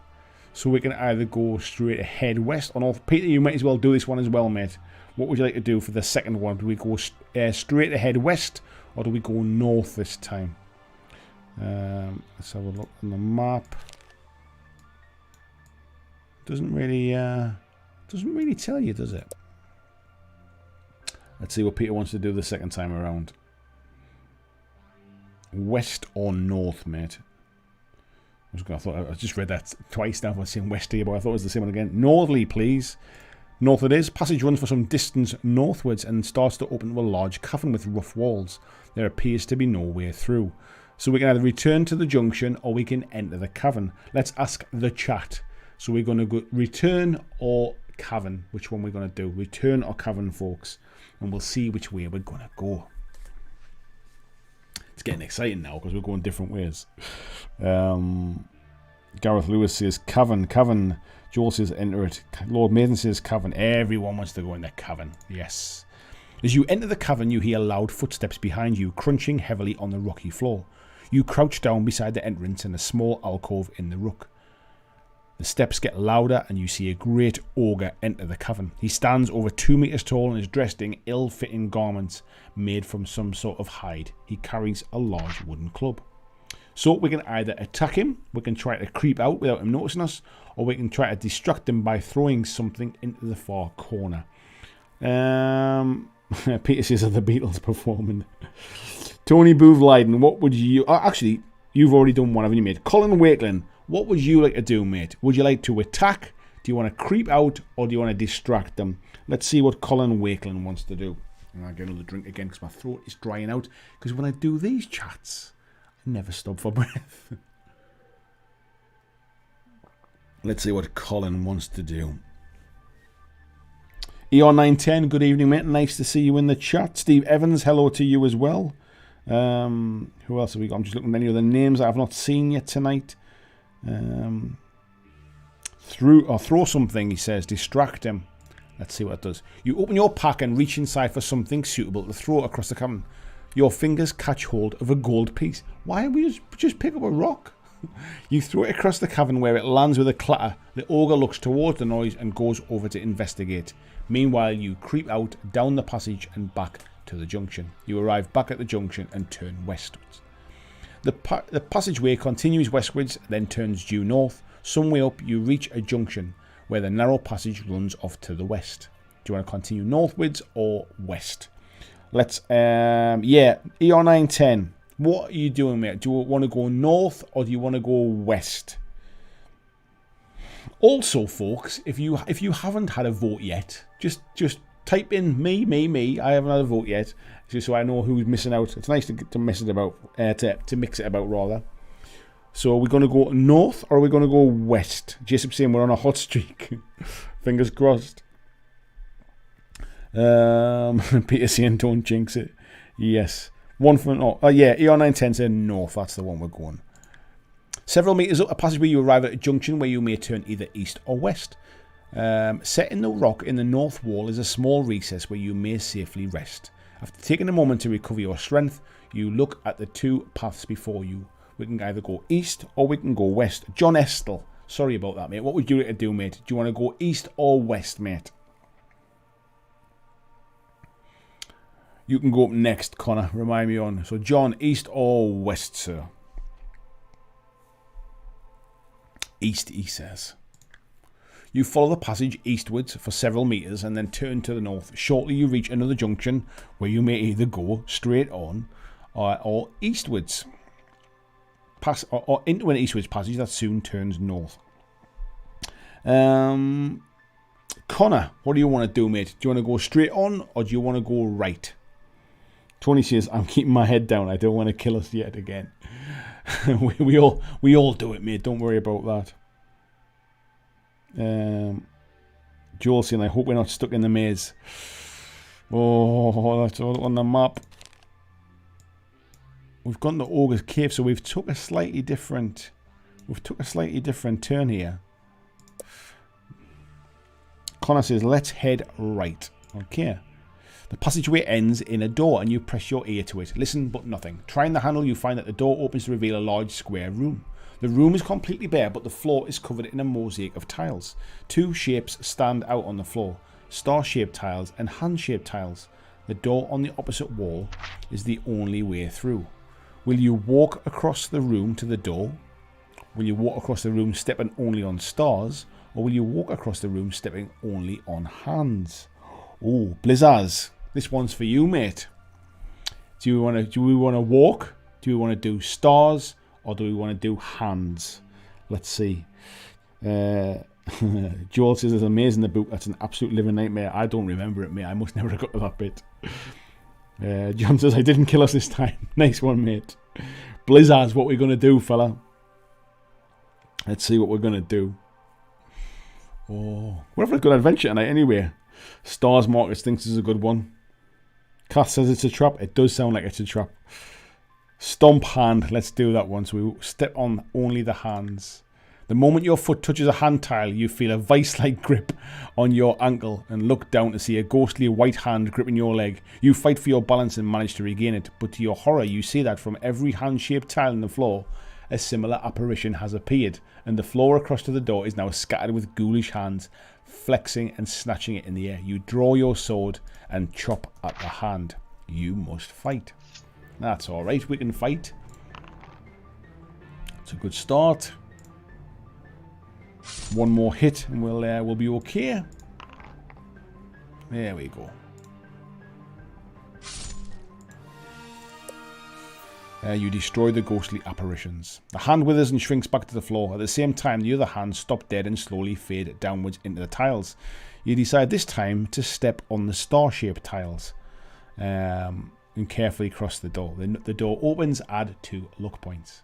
So we can either go straight ahead west or north. Peter, you might as well do this one as well, mate. What would you like to do for the second one? Do we go straight ahead west or do we go north this time? Let's have a look on the map. Doesn't really tell you, does it? Let's see what Peter wants to do the second time around. West or north, mate? I just read that twice now. I was saying west here, but I thought it was the same one again. Northerly, please. North it is. Passage runs for some distance northwards and starts to open to a large cavern with rough walls. There appears to be no way through. So we can either return to the junction or we can enter the cavern. Let's ask the chat. So we're going to go return or cavern. Which one we're going to do? Return or cavern, folks. And we'll see which way we're going to go. It's getting exciting now because we're going different ways. Gareth Lewis says cavern, cavern. Joel says enter it. Lord Maiden says cavern. Everyone wants to go in the cavern. Yes. As you enter the cavern, you hear loud footsteps behind you, crunching heavily on the rocky floor. You crouch down beside the entrance in a small alcove in the rook. The steps get louder and you see a great ogre enter the cavern. He stands over 2 meters tall and is dressed in ill-fitting garments made from some sort of hide. He carries a large wooden club. So we can either attack him, we can try to creep out without him noticing us, or we can try to distract him by throwing something into the far corner. Peter says, are the Beatles performing? Tony Booth Leiden, what would you... Oh, actually, you've already done one, haven't you, mate? Colin Wakeland, what would you like to do, mate? Would you like to attack? Do you want to creep out? Or do you want to distract them? Let's see what Colin Wakeland wants to do. And I'll get another drink again because my throat is drying out. Because when I do these chats, I never stop for breath. Let's see what Colin wants to do. ER910, good evening, mate. Nice to see you in the chat. Steve Evans, hello to you as well. Who else have we got? I'm just looking at any other names I have not seen yet tonight. Throw something, he says. Distract him. Let's see what it does. You open your pack and reach inside for something suitable to throw across the cavern. Your fingers catch hold of a gold piece. Why don't we just pick up a rock? You throw it across the cavern where it lands with a clatter. The ogre looks towards the noise and goes over to investigate. Meanwhile, you creep out, down the passage and back to the junction. You arrive back at the junction and turn westwards. The passageway continues westwards, then turns due north. Some way up, you reach a junction where the narrow passage runs off to the west. Do you want to continue northwards or west? Let's, ER910. What are you doing, mate? Do you want to go north or do you want to go west? Also, folks, if you haven't had a vote yet, just type in me. I haven't had a vote yet, just so I know who's missing out. It's nice to mix it about, to mix it about rather. So are we going to go north or are we going to go west? Jason saying we're on a hot streak. Fingers crossed. Peter saying don't jinx it. Yes. One for no. Oh yeah, ER910 said north. That's the one we're going. Several meters up a passageway, you arrive at a junction where you may turn either east or west. Set in the rock in the north wall is a small recess where you may safely rest. After taking a moment to recover your strength, You look at the two paths before you. We can either go east or we can go west. John Estel. Sorry about that, mate. What would you like to do, mate? Do you want to go east or west, mate? You can go up next, Connor. Remind me on. So, John, east or west, sir? East, he says. You follow the passage eastwards for several metres and then turn to the north. Shortly you reach another junction where you may either go straight on or eastwards. Or into an eastwards passage that soon turns north. Connor, what do you want to do, mate? Do you want to go straight on or do you want to go right? Tony says, I'm keeping my head down. I don't want to kill us yet again. we all do it, mate. Don't worry about that. Joel saying, I hope we're not stuck in the maze. Oh, that's all on the map. We've gone to Ogre's Cave, so we've took a slightly different turn here. Connor says, let's head right. Okay. The passageway ends in a door and you press your ear to it. Listen but nothing. Trying the handle, you find that the door opens to reveal a large square room. The room is completely bare, but the floor is covered in a mosaic of tiles. Two shapes stand out on the floor. Star-shaped tiles and hand-shaped tiles. The door on the opposite wall is the only way through. Will you walk across the room to the door? Will you walk across the room stepping only on stars? Or will you walk across the room stepping only on hands? Oh, Blizzards. This one's for you, mate. Do we want to walk? Do we want to do stars? Or do we want to do hands? Let's see. Joel says it's amazing, the book. That's an absolute living nightmare. I don't remember it, mate. I must never have got to that bit. John says, I didn't kill us this time. Nice one, mate. Blizzards, what we're going to do, fella. Let's see what we're going to do. Oh, we're having a good adventure tonight anyway. Stars Marcus thinks it's a good one. Kath says it's a trap. It does sound like it's a trap. Stomp hand. Let's do that one. So we step on only the hands. The moment your foot touches a hand tile, you feel a vice-like grip on your ankle and look down to see a ghostly white hand gripping your leg. You fight for your balance and manage to regain it, but to your horror, you see that from every hand-shaped tile in the floor, a similar apparition has appeared, and the floor across to the door is now scattered with ghoulish hands, flexing and snatching it in the air. You draw your sword and chop at the hand. You must fight. That's alright, we can fight. It's a good start. One more hit and we'll be okay. There we go. You destroy the ghostly apparitions. The hand withers and shrinks back to the floor. At the same time, the other hands stop dead and slowly fade downwards into the tiles. You decide this time to step on the star-shaped tiles and carefully cross the door. The door opens, add 2 luck points.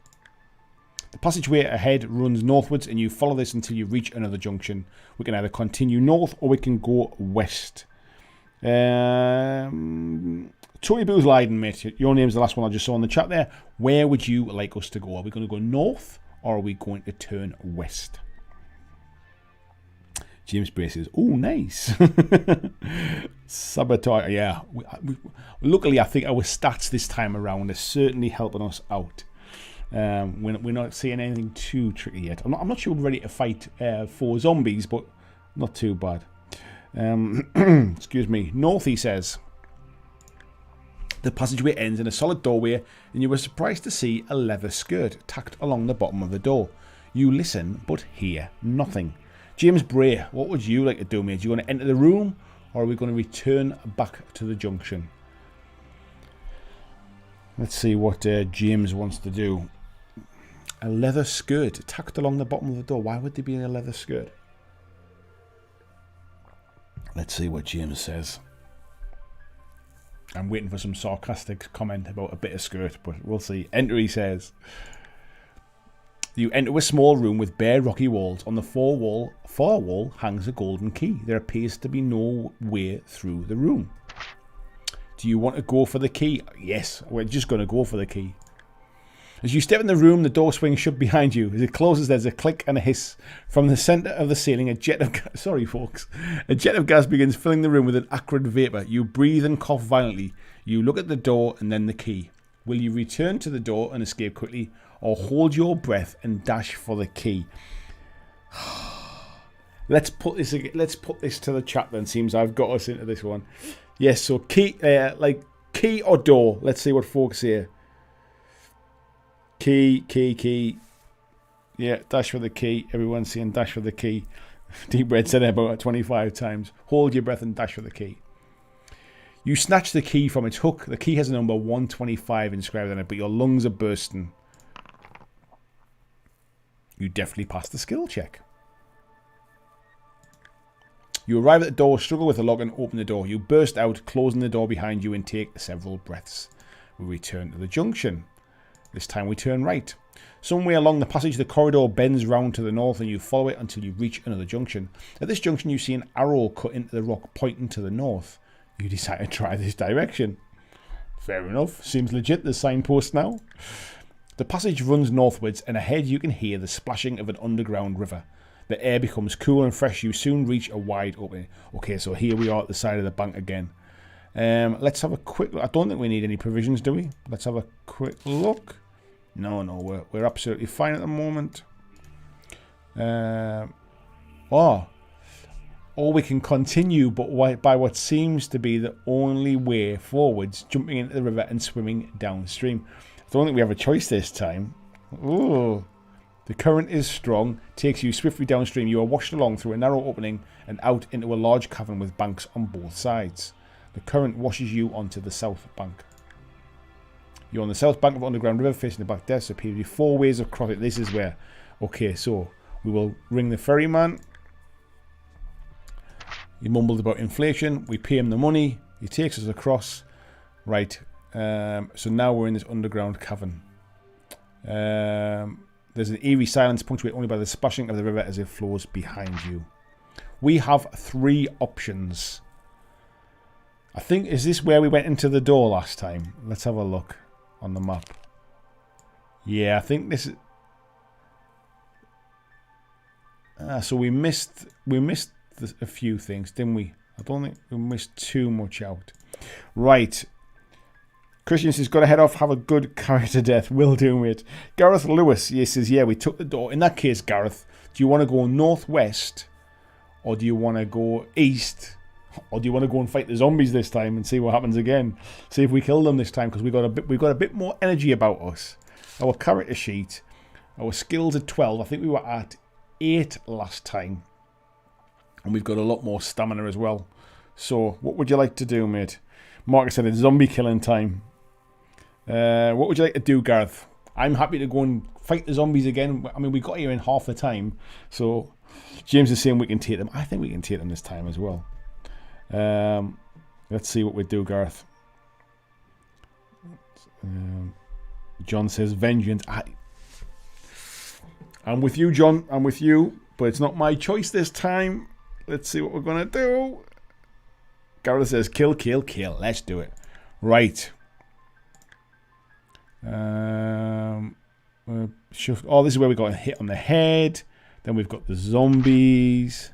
The passageway ahead runs northwards and you follow this until you reach another junction. We can either continue north or we can go west. Tony Boo's Leiden, mate. Your name's the last one I just saw in the chat there. Where would you like us to go? Are we going to go north or are we going to turn west? James Bray says, oh, nice. Sabotage. Yeah. Luckily, I think our stats this time around are certainly helping us out. We're not seeing anything too tricky yet. I'm not sure we're ready to fight 4 zombies, but not too bad. Excuse me. North, he says. The passageway ends in a solid doorway, and you were surprised to see a leather skirt tacked along the bottom of the door. You listen, but hear nothing. James Bray, what would you like to do, mate? Do you want to enter the room, or are we going to return back to the junction? Let's see what James wants to do. A leather skirt tacked along the bottom of the door. Why would there be a leather skirt? Let's see what James says. I'm waiting for some sarcastic comment about a bit of skirt, but we'll see. Enter, he says. You enter a small room with bare rocky walls. On the far wall hangs a golden key. There appears to be no way through the room. Do you want to go for the key? Yes, we're just going to go for the key. As you step in the room, the door swings shut behind you. As it closes, there's a click and a hiss. From the centre of the ceiling, a jet of gas... Sorry, folks. A jet of gas begins filling the room with an acrid vapour. You breathe and cough violently. You look at the door and then the key. Will you return to the door and escape quickly, or hold your breath and dash for the key? Let's put this to the chat then. Seems I've got us into this one. Yes, so key, like key or door. Let's see what folks here. Key. Yeah, dash for the key. Everyone's saying dash for the key. Deep Red said it about 25 times. Hold your breath and dash for the key. You snatch the key from its hook. The key has a number 125 inscribed on it, but your lungs are bursting. You definitely passed the skill check. You arrive at the door, struggle with the lock and open the door. You burst out, closing the door behind you and take several breaths. We return to the junction. This time we turn right. Somewhere along the passage, the corridor bends round to the north and you follow it until you reach another junction. At this junction, you see an arrow cut into the rock pointing to the north. You decide to try this direction. Fair enough. Seems legit, the signpost now. The passage runs northwards and ahead you can hear the splashing of an underground river. The air becomes cool and fresh. You soon reach a wide opening. Okay, so here we are at the side of the bank again. Let's have a quick look. I don't think we need any provisions, do we? Let's have a quick look. No, we're absolutely fine at the moment. Or we can continue, but by what seems to be the only way forwards, jumping into the river and swimming downstream. I don't think we have a choice this time. Ooh. The current is strong, takes you swiftly downstream. You are washed along through a narrow opening and out into a large cavern with banks on both sides. The current washes you onto the south bank. You're on the south bank of underground river facing the back there, so appear to be 4 ways of crossing. This is where. Okay, so we will ring the ferryman. He mumbled about inflation. We pay him the money. He takes us across. Right. So now we're in this underground cavern. There's an eerie silence punctuated only by the splashing of the river as it flows behind you. We have 3 options. I think, is this where we went into the door last time? Let's have a look on the map. Yeah, I think this is... so we missed a few things, didn't we? I don't think we missed too much out. Right. Christian says, got to head off, have a good character death. Will do, mate. Gareth Lewis, he says, yeah, we took the door. In that case, Gareth, do you want to go northwest? Or do you want to go east? Or do you want to go and fight the zombies this time and see what happens again? See if we kill them this time, because we've got a bit more energy about us. Our character sheet, our skills are 12. I think we were at 8 last time. And we've got a lot more stamina as well. So, what would you like to do, mate? Marcus said it's zombie killing time. What would you like to do, Gareth? I'm happy to go and fight the zombies again. I mean, we got here in half the time. So, James is saying we can take them. I think we can take them this time as well. Let's see what we do, Gareth. John says vengeance. I'm with you, John. I'm with you. But it's not my choice this time. Let's see what we're going to do. Gareth says kill, kill, kill. Let's do it. Right. Oh, this is where we got a hit on the head. Then we've got the zombies.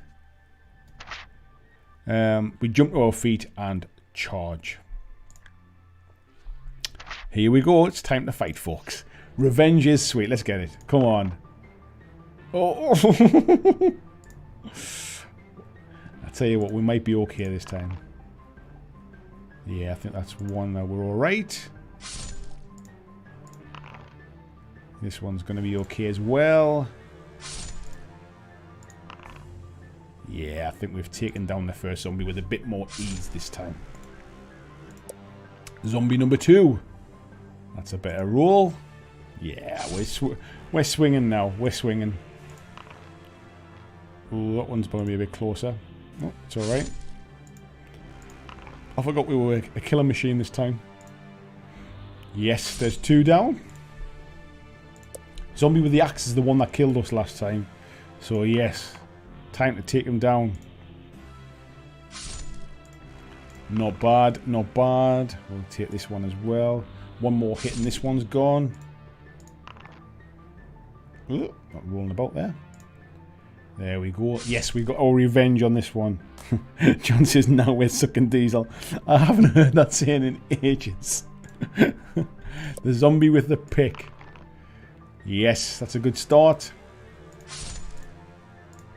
We jump to our feet and charge. Here we go. It's time to fight, folks. Revenge is sweet. Let's get it. Come on. Oh. I tell you what, we might be okay this time. Yeah, I think that's one that we're all right. This one's going to be okay as well. Yeah, I think we've taken down the first zombie with a bit more ease this time. Zombie number 2. That's a better roll. Yeah, we're swinging now. We're swinging. Ooh, that one's going to be a bit closer. Oh, it's alright. I forgot we were a killer machine this time. Yes, there's 2 down. Zombie with the axe is the one that killed us last time. So yes, time to take him down. Not bad, not bad. We'll take this one as well. One more hit and this one's gone. Ooh, not rolling about there. There we go. Yes, we got our revenge on this one. John says, now we're sucking diesel. I haven't heard that saying in ages. The zombie with the pick. Yes, that's a good start.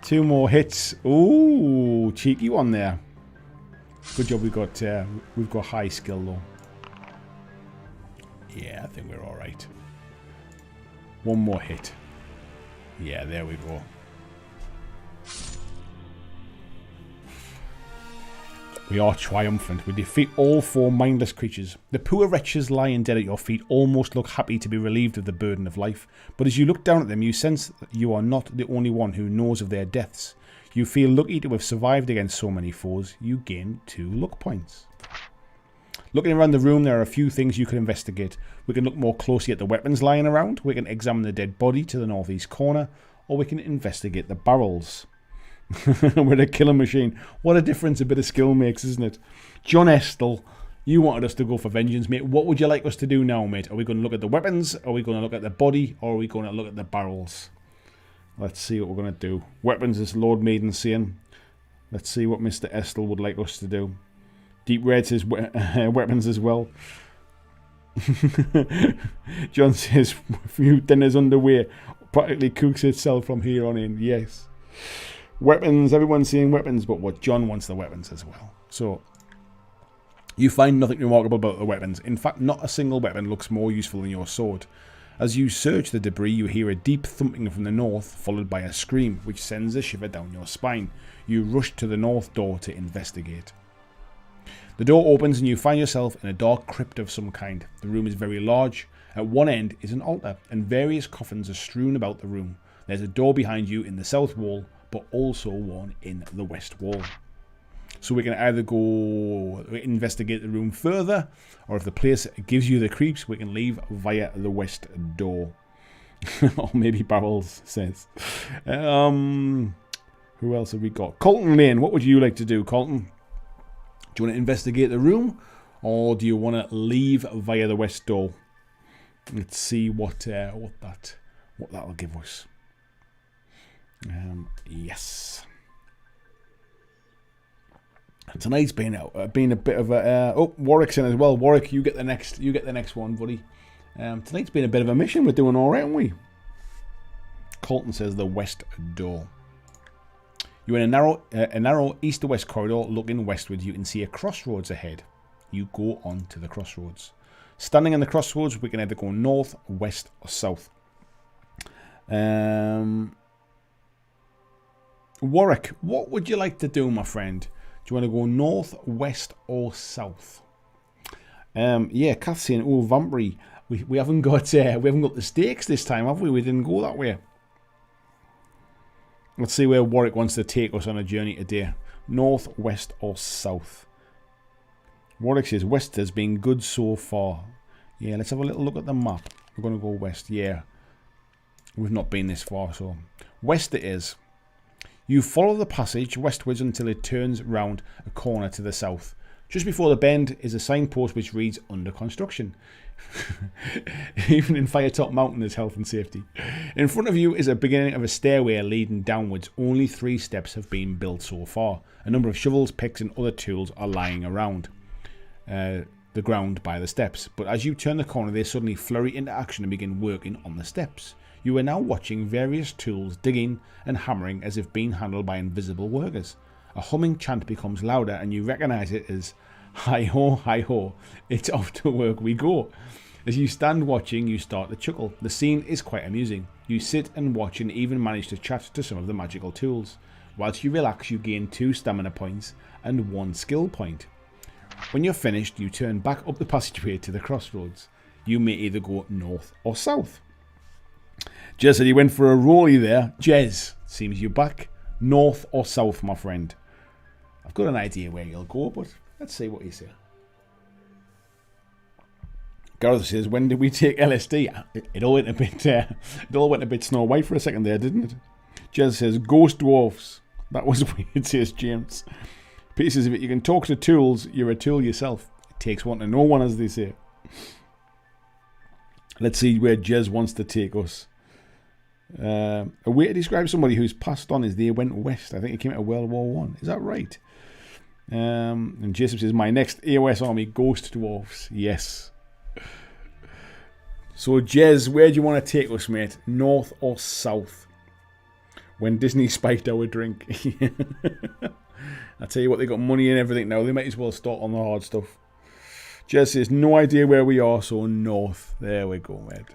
2 more hits. Ooh, cheeky one there. Good job we've got high skill though. Yeah, I think we're alright. 1 more hit. Yeah, there we go. We are triumphant. We defeat all 4 mindless creatures. The poor wretches lying dead at your feet almost look happy to be relieved of the burden of life. But as you look down at them, you sense that you are not the only one who knows of their deaths. You feel lucky to have survived against so many foes. You gain 2 luck points. Looking around the room, there are a few things you can investigate. We can look more closely at the weapons lying around. We can examine the dead body to the northeast corner. Or we can investigate the barrels. With a killing machine. What a difference a bit of skill makes, isn't it? John Estel, you wanted us to go for vengeance, mate. What would you like us to do now, mate? Are we going to look at the weapons? Are we going to look at the body? Or are we going to look at the barrels? Let's see what we're going to do. Weapons is Lord Maiden saying. Let's see what Mr. Estel would like us to do. Deep Red says weapons as well. John says dinner's underway. Practically cooks itself from here on in. Yes. Weapons, everyone's saying weapons, but what John wants the weapons as well. So, you find nothing remarkable about the weapons. In fact, not a single weapon looks more useful than your sword. As you search the debris, you hear a deep thumping from the north, followed by a scream, which sends a shiver down your spine. You rush to the north door to investigate. The door opens and you find yourself in a dark crypt of some kind. The room is very large. At one end is an altar, and various coffins are strewn about the room. There's a door behind you in the south wall, but also one in the west wall. So we can either go investigate the room further, or if the place gives you the creeps, we can leave via the west door. Or maybe Barrels says. Who else have we got? Colton Lane, what would you like to do, Colton? Do you want to investigate the room, or do you want to leave via the west door? Let's see what that'll give us. Yes. Tonight's been a bit of a Warwick's in as well. Warwick, you get the next one, buddy. Tonight's been a bit of a mission. We're doing all right, aren't we? Colton says the west door. You're in a narrow east to west corridor. Looking westwards, you can see a crossroads ahead. You go on to the crossroads. Standing in the crossroads, we can either go north, west, or south. Warwick, what would you like to do, my friend? Do you want to go north, west, or south? Yeah, Kath's saying, oh, Vampery, we haven't got the stakes this time, have we? We didn't go that way. Let's see where Warwick wants to take us on a journey today. North, west, or south? Warwick says west has been good so far. Yeah, let's have a little look at the map. We're going to go west. Yeah, we've not been this far, so west it is. You follow the passage westwards until it turns round a corner to the south. Just before the bend is a signpost which reads under construction. Even in Firetop Mountain there's health and safety. In front of you is a beginning of a stairway leading downwards. Only 3 steps have been built so far. A number of shovels, picks and other tools are lying around the ground by the steps. But as you turn the corner they suddenly flurry into action and begin working on the steps. You are now watching various tools digging and hammering as if being handled by invisible workers. A humming chant becomes louder and you recognise it as hi ho, it's off to work we go. As you stand watching, you start to chuckle. The scene is quite amusing. You sit and watch and even manage to chat to some of the magical tools. Whilst you relax, you gain 2 stamina points and 1 skill point. When you're finished, you turn back up the passageway to the crossroads. You may either go north or south. Jez said he went for a rollie there. Jez, seems you're back. North or south, my friend? I've got an idea where you'll go, but let's see what you say. Gareth says, when did we take LSD? It all went a bit Snow White for a second there, didn't it? Jez says, ghost dwarfs. That was weird, says James. Peter says, if you can talk to tools, you're a tool yourself. It takes one to know one, as they say. Let's see where Jez wants to take us. A way to describe somebody who's passed on is they went west. I think it came out of World War One. Is that right? And Jason says, my next AOS army, ghost dwarfs. Yes. So, Jez, where do you want to take us, mate? North or south? When Disney spiked our drink. I tell you what, they got money and everything now. They might as well start on the hard stuff. Jez says, no idea where we are, so north. There we go, mate.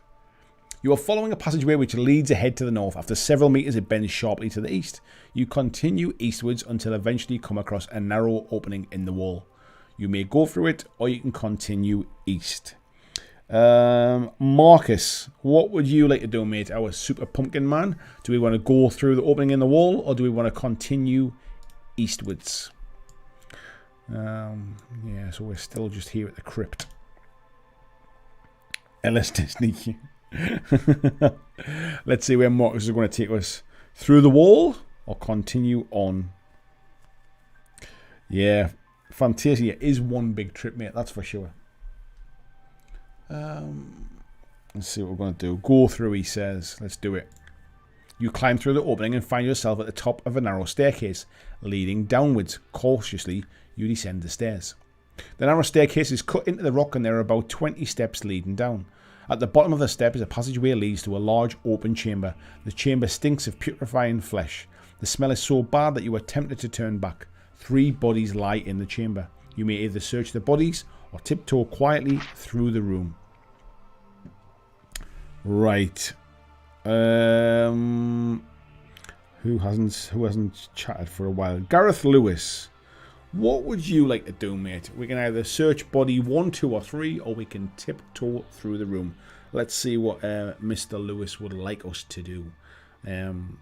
You are following a passageway which leads ahead to the north. After several meters, it bends sharply to the east. You continue eastwards until eventually you come across a narrow opening in the wall. You may go through it, or you can continue east. Marcus, what would you like to do, mate? Our super pumpkin man. Do we want to go through the opening in the wall, or do we want to continue eastwards? Yeah, so we're still just here at the crypt. Ellis Disney. Let's see where Marcus is going to take us. Through the wall or continue on? Yeah, Fantasia is one big trip, mate. That's for sure. Let's see what we're going to do. Go through, he says. Let's do it. You climb through the opening and find yourself at the top of a narrow staircase leading downwards. Cautiously, you descend the stairs. The narrow staircase is cut into the rock and there are about 20 steps leading down. At the bottom of the step is a passageway that leads to a large open chamber. The chamber stinks of putrefying flesh. The smell is so bad that you are tempted to turn back. 3 bodies lie in the chamber. You may either search the bodies or tiptoe quietly through the room. Right. Who hasn't chatted for a while? Gareth Lewis. What would you like to do, mate? We can either search body 1, 2 or 3, or we can tiptoe through the room. Let's see what Mr. Lewis would like us to do. I'm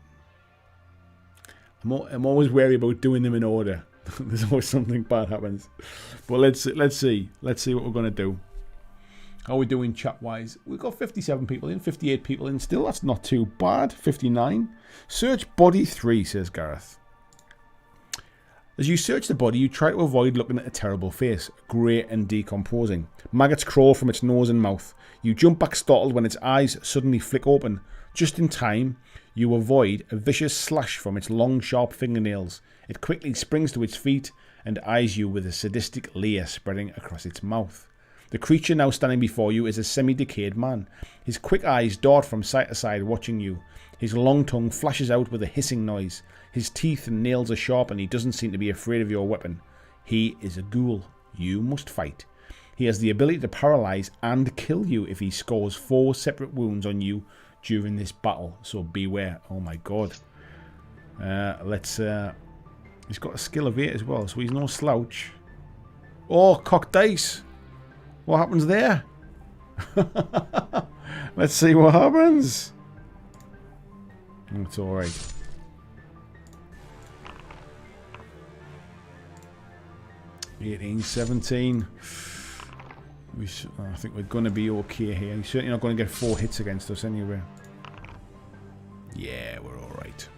always wary about doing them in order. There's always something bad happens. But let's see. Let's see what we're going to do. How are we doing chat-wise? We've got 57 people in, 58 people in still. That's not too bad. 59. Search body 3, says Gareth. As you search the body, you try to avoid looking at a terrible face, grey and decomposing. Maggots crawl from its nose and mouth. You jump back startled when its eyes suddenly flick open. Just in time, you avoid a vicious slash from its long, sharp fingernails. It quickly springs to its feet and eyes you with a sadistic leer spreading across its mouth. The creature now standing before you is a semi-decayed man. His quick eyes dart from side to side, watching you. His long tongue flashes out with a hissing noise. His teeth and nails are sharp and he doesn't seem to be afraid of your weapon. He is a ghoul. You must fight. He has the ability to paralyze and kill you if he scores 4 separate wounds on you during this battle. So beware. Oh my god. He's got a skill of 8 as well, so he's no slouch. Oh, cocked dice. What happens there? Let's see what happens. It's alright. $18, $17. I think we're going to be okay here. He's certainly not going to get 4 hits against us anyway. Yeah, we're alright.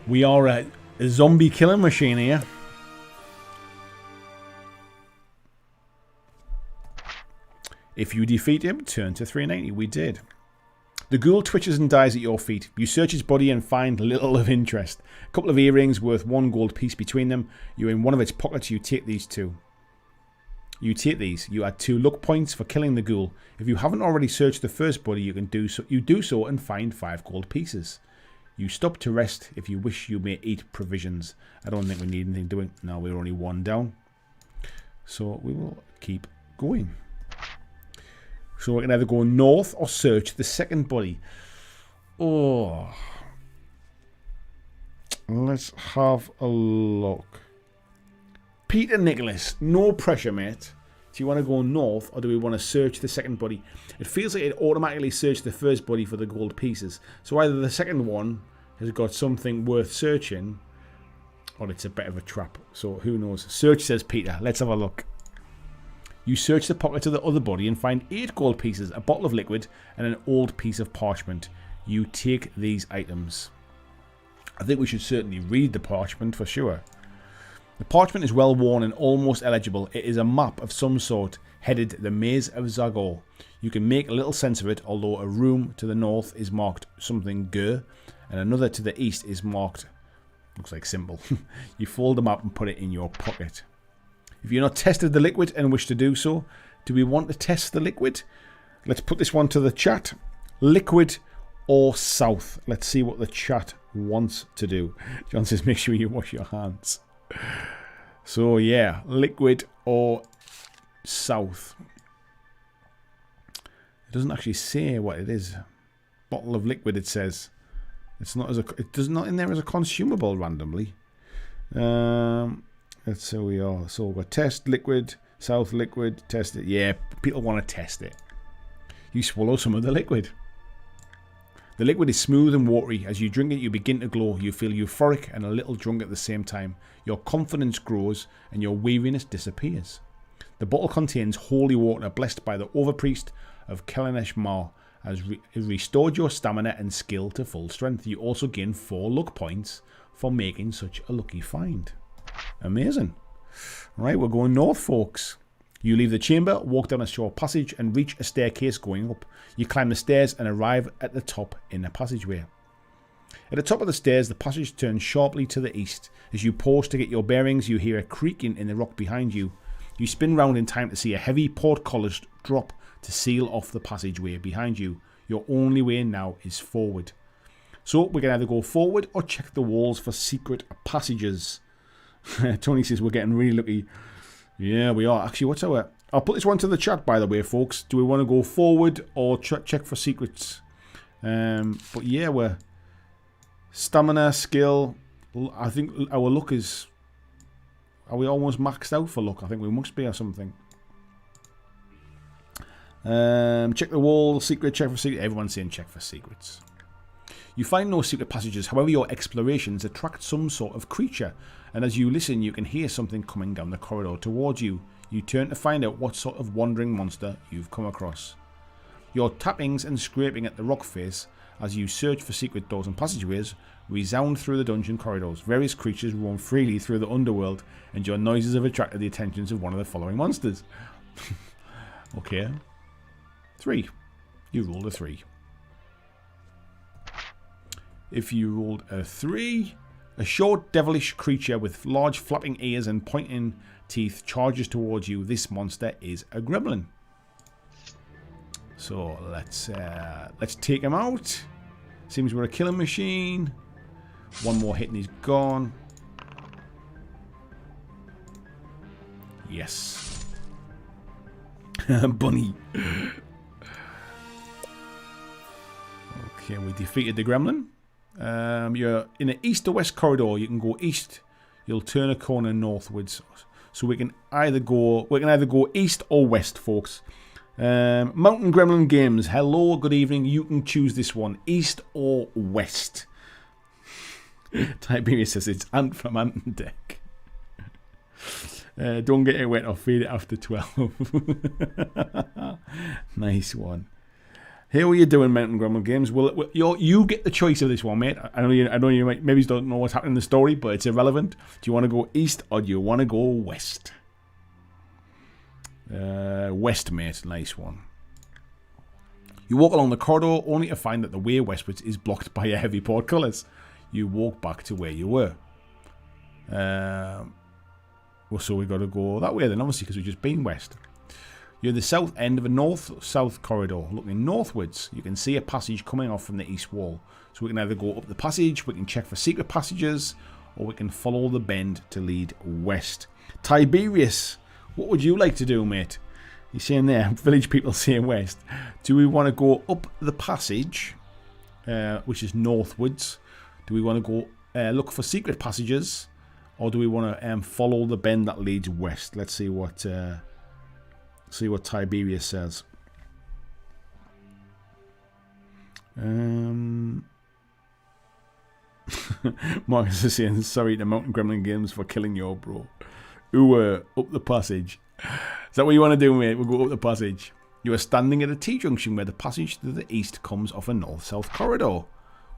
We are a zombie killing machine here. If you defeat him, turn to 390. We did. The ghoul twitches and dies at your feet. You search his body and find little of interest. A couple of earrings worth 1 gold piece between them. You're in one of its pockets. You take these 2. You take these. You add 2 luck points for killing the ghoul. If you haven't already searched the first body, you can do so. You do so and find 5 gold pieces. You stop to rest. If you wish, you may eat provisions. I don't think we need anything doing. No, we're only 1 down. So we will keep going. So we can either go north or search the second body. Oh. Let's have a look. Peter Nicholas, no pressure, mate. Do you want to go north or do we want to search the second body? It feels like it automatically searched the first body for the gold pieces. So either the second one has got something worth searching or it's a bit of a trap. So who knows? Search, says Peter. Let's have a look. You search the pockets of the other body and find 8 gold pieces, a bottle of liquid, and an old piece of parchment. You take these items. I think we should certainly read the parchment for sure. The parchment is well worn and almost illegible. It is a map of some sort, headed the Maze of Zagor. You can make a little sense of it, although a room to the north is marked something Gur, and another to the east is marked, looks like symbol. You fold the map and put it in your pocket. If you're not tested the liquid and wish to do so, Do we want to test the liquid? Let's put this one to the chat. Liquid or south? Let's see what the chat wants to do. John says, make sure you wash your hands. So yeah, liquid or south. It doesn't actually say what it is. Bottle of liquid, it says. It's not as a. It does not in there as a consumable randomly. Let's see we are. So we've got test liquid, south liquid, test it. Yeah, people want to test it. You swallow some of the liquid. The liquid is smooth and watery. As you drink it, you begin to glow. You feel euphoric and a little drunk at the same time. Your confidence grows and your weariness disappears. The bottle contains holy water blessed by the overpriest of Kelenesh Mar. Has restored your stamina and skill to full strength. You also gain 4 luck points for making such a lucky find. Amazing. Right, we're going north, folks. You leave the chamber, walk down a short passage and reach a staircase going up. You climb the stairs and arrive at the top in a passageway. At the top of the stairs, the passage turns sharply to the east. As you pause to get your bearings, you hear a creaking in the rock behind you. You spin round in time to see a heavy portcullis drop to seal off the passageway behind you. Your only way now is forward. So we can either go forward or check the walls for secret passages. Tony says we're getting really lucky. Yeah, we are. Actually, what's our... I'll put this one to the chat, by the way, folks. Do we want to go forward or check for secrets? But yeah, we're... Stamina, skill... I think our luck is... Are we almost maxed out for luck? I think we must be or something. Check the wall, secret, check for secret. Everyone's saying check for secrets. You find no secret passages, however your explorations attract some sort of creature, and as you listen you can hear something coming down the corridor towards you. You turn to find out what sort of wandering monster you've come across. Your tappings and scraping at the rock face as you search for secret doors and passageways resound through the dungeon corridors. Various creatures roam freely through the underworld, and your noises have attracted the attentions of one of the following monsters. Okay. 3. You rolled a 3. If you rolled a 3, a short devilish creature with large flapping ears and pointing teeth charges towards you. This monster is a gremlin. So let's take him out. Seems we're a killing machine. One more hit and he's gone. Yes. Bunny. Okay, we defeated the gremlin. You're in an east to west corridor. You can go east. You'll turn a corner northwards. So we can either go east or west, folks. Mountain Gremlin Games. Hello, good evening. You can choose this one, east or west. Tiberius says it's Ant from Ant and Deck. Don't get it wet or feed it after 12. Nice one. Here, what are you doing, Mountain Gremlin Games? Well, you get the choice of this one, mate. I know you might, maybe don't know what's happening in the story, but it's irrelevant. Do you want to go east or do you want to go west? West, mate. Nice one. You walk along the corridor only to find that the way westwards is blocked by a heavy portcullis. You walk back to where you were. Well, so we got to go that way then, obviously, because we've just been west. You're at the south end of a north-south corridor. Looking northwards, you can see a passage coming off from the east wall. So we can either go up the passage, we can check for secret passages, or we can follow the bend to lead west. Tiberius, what would you like to do, mate? You're saying there, village people saying west. Do we want to go up the passage, which is northwards? Do we want to go look for secret passages, or do we want to follow the bend that leads west? Let's see what Tiberius says. Marcus is saying sorry to Mountain Gremlin Games for killing your bro. Up the passage. Is that what you want to do, mate? We'll go up the passage. You are standing at a T-junction where the passage to the east comes off a north-south corridor.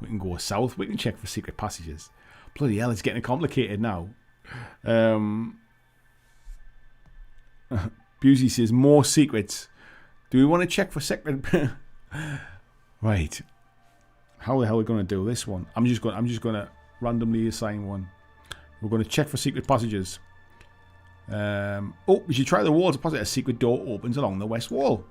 We can go south. We can check for secret passages. Bloody hell, it's getting complicated now. Busey says more secrets. Do we want to check for secret? Right. How the hell are we going to do this one? I'm just going to randomly assign one. We're going to check for secret passages. Oh, as you try the walls opposite, a secret door opens along the west wall.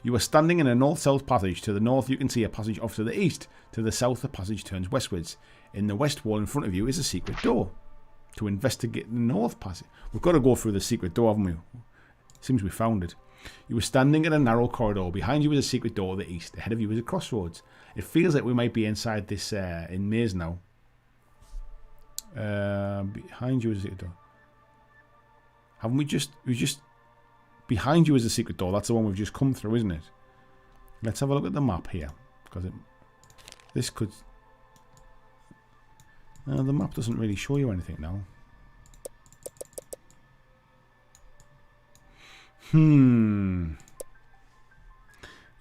You are standing in a north-south passage. To the north, you can see a passage off to the east. To the south, the passage turns westwards. In the west wall in front of you is a secret door. To investigate the north passage, we've got to go through the secret door, haven't we? Seems we found it. You were standing in a narrow corridor. Behind you is a secret door to the east. Ahead of you is a crossroads. It feels like we might be inside this in maze now. Behind you is a secret door. Haven't we just... Behind you is a secret door. That's the one we've just come through, isn't it? Let's have a look at the map here. Because this could... the map doesn't really show you anything now.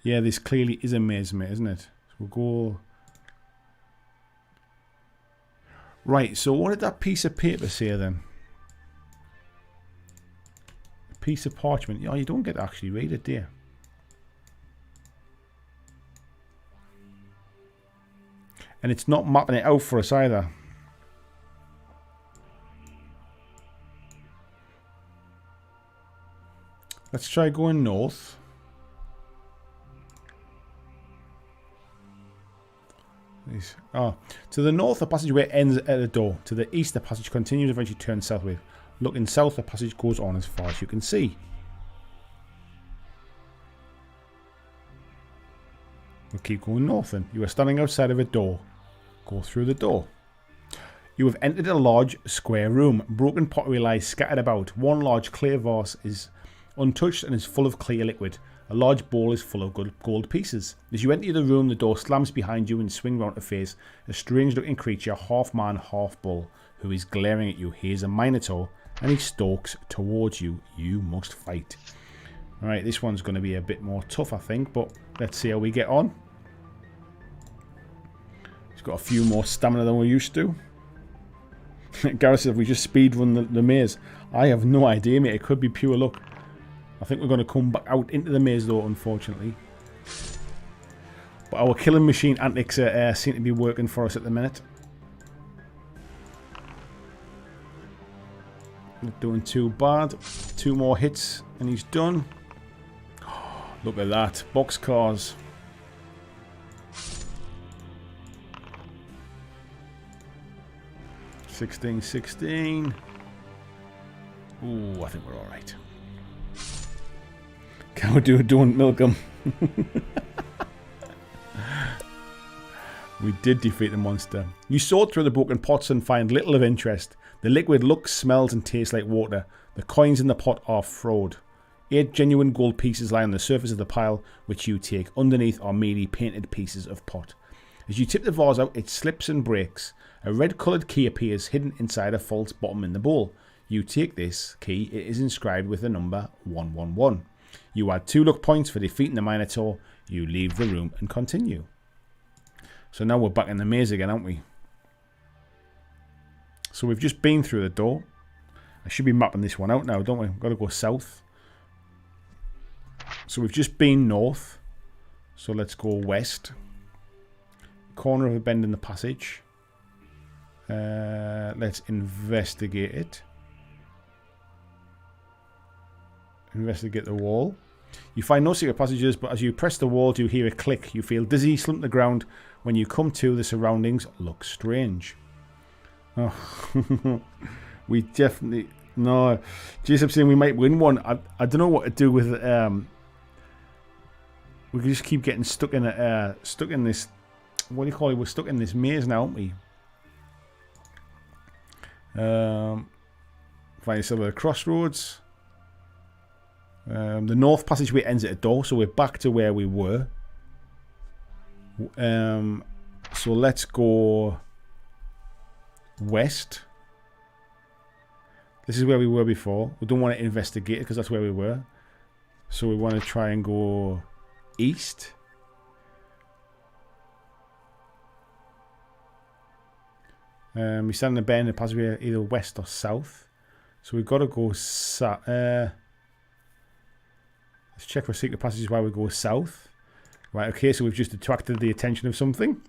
Yeah, this clearly is a maze, mate, isn't it? So we'll go... Right, so what did that piece of paper say then? A piece of parchment. Oh, you don't get to actually read it, do you? And it's not mapping it out for us either. Let's try going north. To the north, the passageway ends at a door. To the east, the passage continues and eventually turns southward. Looking south, the passage goes on as far as you can see. We'll keep going north then. You are standing outside of a door. Go through the door. You have entered a large square room. Broken pottery lies scattered about. One large clear vase is untouched and is full of clear liquid. A large bowl is full of gold pieces. As you enter the room, the door slams behind you and swing round to face a strange-looking creature, half man, half bull, who is glaring at you. He is a minotaur, and he stalks towards you. You must fight. Alright, this one's going to be a bit more tough, I think, but let's see how we get on. He's got a few more stamina than we're used to. Gareth said, if we just speedrun the maze. I have no idea, mate. It could be pure luck. I think we're going to come back out into the maze though, unfortunately. But our killing machine antics seem to be working for us at the minute. Not doing too bad. 2 more hits and he's done. Oh, look at that. Boxcars. $16. Ooh, I think we're alright. Cow don't milk them. We did defeat the monster. You sort through the broken pots and find little of interest. The liquid looks, smells and tastes like water. The coins in the pot are fraud. 8 genuine gold pieces lie on the surface of the pile, which you take. Underneath are merely painted pieces of pot. As you tip the vase out, it slips and breaks. A red-coloured key appears hidden inside a false bottom in the bowl. You take this key. It is inscribed with the number 111. You add 2 luck points for defeating the Minotaur. You leave the room and continue. So now we're back in the maze again, aren't we? So we've just been through the door. I should be mapping this one out now, don't we? We've got to go south. So we've just been north. So let's go west. Corner of a bend in the passage. Let's investigate it. Investigate the wall. You find no secret passages, but as you press the wall, you hear a click. You feel dizzy, slump to the ground. When you come to, the surroundings look strange. Oh, we definitely... No. Jason's saying we might win one. I don't know what to do with... we can just keep getting stuck in this... What do you call it? We're stuck in this maze now, aren't we? Find yourself at a crossroads. The north passageway ends at a door, so we're back to where we were. So let's go west. This is where we were before. We don't want to investigate it because that's where we were. So we want to try and go east. We stand in the bend in the passageway either west or south. So we've got to go south. Let's check for secret passages while we go south. Right, okay, so we've just attracted the attention of something.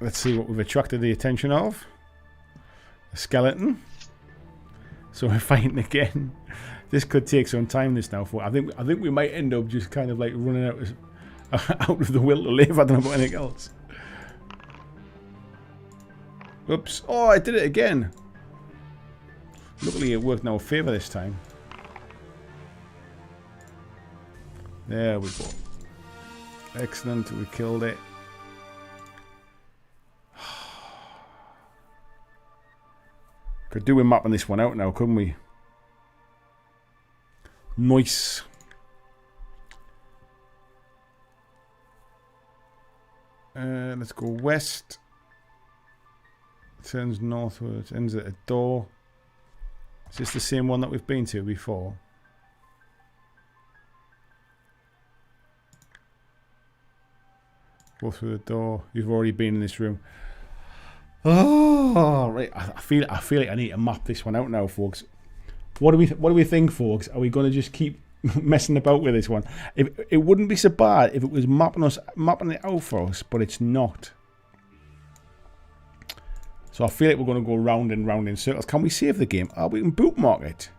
Let's see what we've attracted the attention of. a skeleton. So we're fighting again. This could take some time. This now, for I think we might end up just kind of like running out of the will to live. I don't know about anything else. Oops! Oh, I did it again. Luckily, it worked in our favour this time. There we go. Excellent. We killed it. Could do with mapping this one out now, couldn't we? Nice. Let's go west. Turns northwards. Ends at a door. Is this the same one that we've been to before? Go through the door. You've already been in this room. Oh, right. I feel like I need to map this one out now, folks. What do we think, folks? Are we going to just keep messing about with this one? It wouldn't be so bad if it was mapping it out for us, but it's not. So I feel like we're going to go round and round in circles. Can we save the game? Oh, we can bookmark it.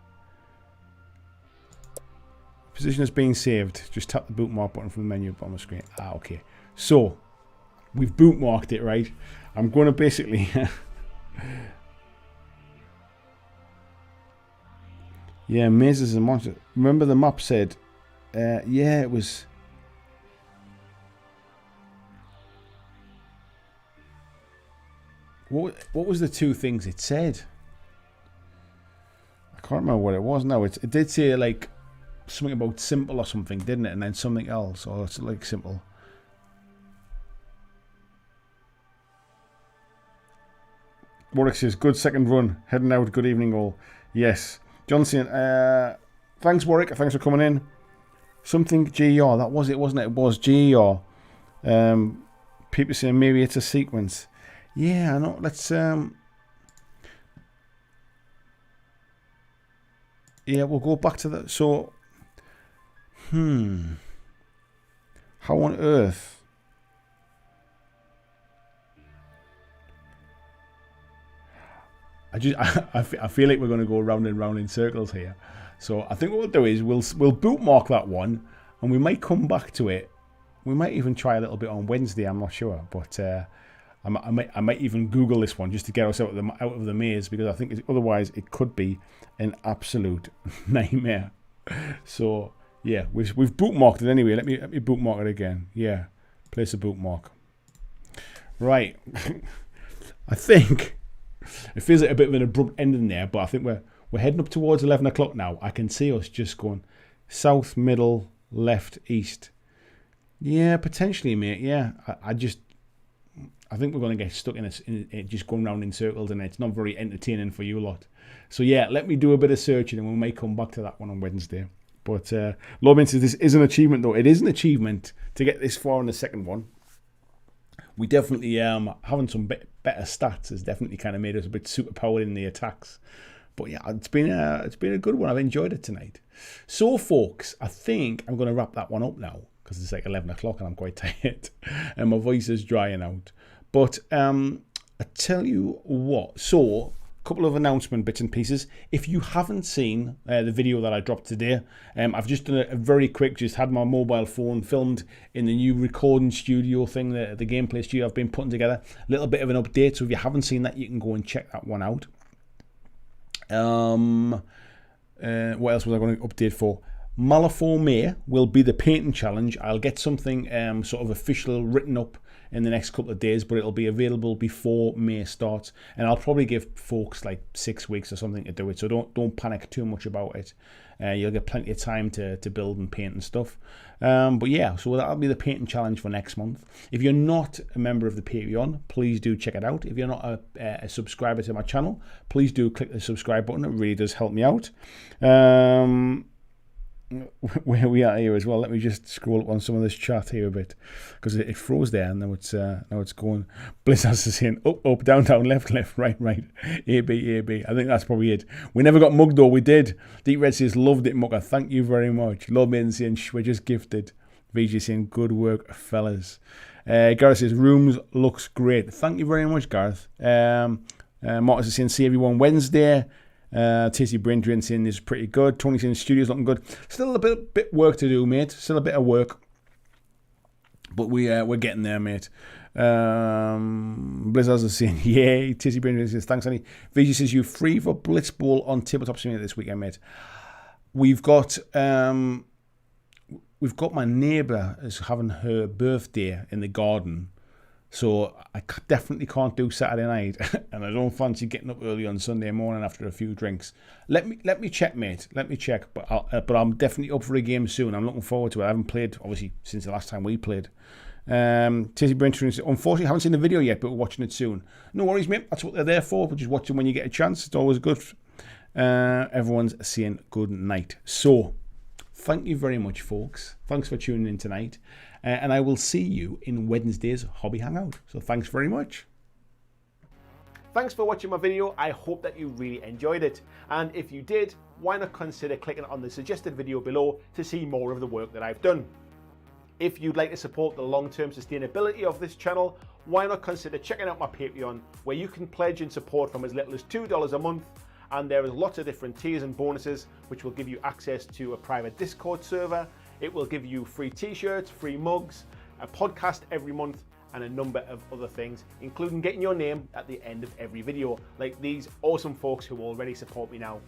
Position is being saved. Just tap the bookmark button from the menu on the screen. Ah, okay. So we've bookmarked it, right? I'm going to basically... yeah, mazes and monsters. Remember the map said... yeah, it was... What was the two things it said? I can't remember what it was now. It did say like something about simple or something, didn't it? And then something else, or it's like simple. Warlock says, good second run. Heading out. Good evening all. Yes. Johnson, thanks Warwick. Thanks for coming in. Something GER. That was it, wasn't it? It was GER. People saying maybe it's a sequence. Yeah, I know. Let's yeah, we'll go back to that. So how on earth? I feel like we're going to go round and round in circles here. So I think what we'll do is we'll bookmark that one, and we might come back to it. We might even try a little bit on Wednesday. I'm not sure, but I might even Google this one just to get us out of the maze, because I think otherwise it could be an absolute nightmare. So yeah, we've bookmarked it anyway. Let me bookmark it again. Yeah, place a bookmark. Right. I think it feels like a bit of an abrupt ending there, but I think we're heading up towards 11 o'clock now. I can see us just going south, middle, left, east. Yeah, potentially, mate. Yeah, I think we're going to get stuck in it just going round in circles, and it's not very entertaining for you lot. So yeah, let me do a bit of searching, and we may come back to that one on Wednesday. But Lobin says this is an achievement, though. It is an achievement to get this far in the second one. We definitely having some better stats has definitely kind of made us a bit superpowered in the attacks. But yeah, it's been a good one. I've enjoyed it tonight. So folks, I think I'm going to wrap that one up now, because it's like 11 o'clock and I'm quite tired and my voice is drying out. But I tell you what, so a couple of announcement bits and pieces. If you haven't seen the video that I dropped today, I've just done a very quick, just had my mobile phone filmed in the new recording studio thing, the gameplay studio I've been putting together. A little bit of an update, so if you haven't seen that, you can go and check that one out. What else was I going to update for? Malifaux May will be the painting challenge. I'll get something sort of official written up in the next couple of days, but it'll be available before May starts, and I'll probably give folks like 6 weeks or something to do it, so don't panic too much about it. You'll get plenty of time to build and paint and stuff. But yeah, so that'll be the painting challenge for next month. If you're not a member of the Patreon, please do check it out. If you're not a subscriber to my channel, please do click the subscribe button. It really does help me out. Where we are here as well, let me just scroll up on some of this chat here a bit, because it froze there, and now it's going. Blizzard is saying up, down, left, right, A, B. I think that's probably it. We never got mugged though. We did. Deep Red says loved it, Mucker. Thank you very much. Love me saying we're just gifted. VJ saying good work, fellas. Gareth says rooms looks great. Thank you very much, Gareth. Marcus is saying, see everyone Wednesday. Tasty Brain Drain saying this is pretty good. Tony's saying studio's looking good. Still a bit work to do, mate. Still a bit of work. But we're getting there, mate. Blizzards is saying, yay. Tasty Brain Drain says, thanks, Annie. VG says, you free for Blitz Bowl on Tabletop Simulator this weekend, mate. We've got my neighbour is having her birthday in the garden. So I definitely can't do Saturday night, and I don't fancy getting up early on Sunday morning after a few drinks. Let me check, mate. Let me check. But I'm definitely up for a game soon. I'm looking forward to it. I haven't played obviously since the last time we played. Tizzy Brinton, unfortunately, I haven't seen the video yet, but we're watching it soon. No worries, mate. That's what they're there for. But just watch them when you get a chance. It's always good. Everyone's saying good night. So thank you very much, folks. Thanks for tuning in tonight. And I will see you in Wednesday's Hobby Hangout. So thanks very much. Thanks for watching my video. I hope that you really enjoyed it. And if you did, why not consider clicking on the suggested video below to see more of the work that I've done. If you'd like to support the long-term sustainability of this channel, why not consider checking out my Patreon, where you can pledge and support from as little as $2 a month. And there is lots of different tiers and bonuses, which will give you access to a private Discord server. It will give you free t-shirts, free mugs, a podcast every month, and a number of other things, including getting your name at the end of every video, like these awesome folks who already support me now.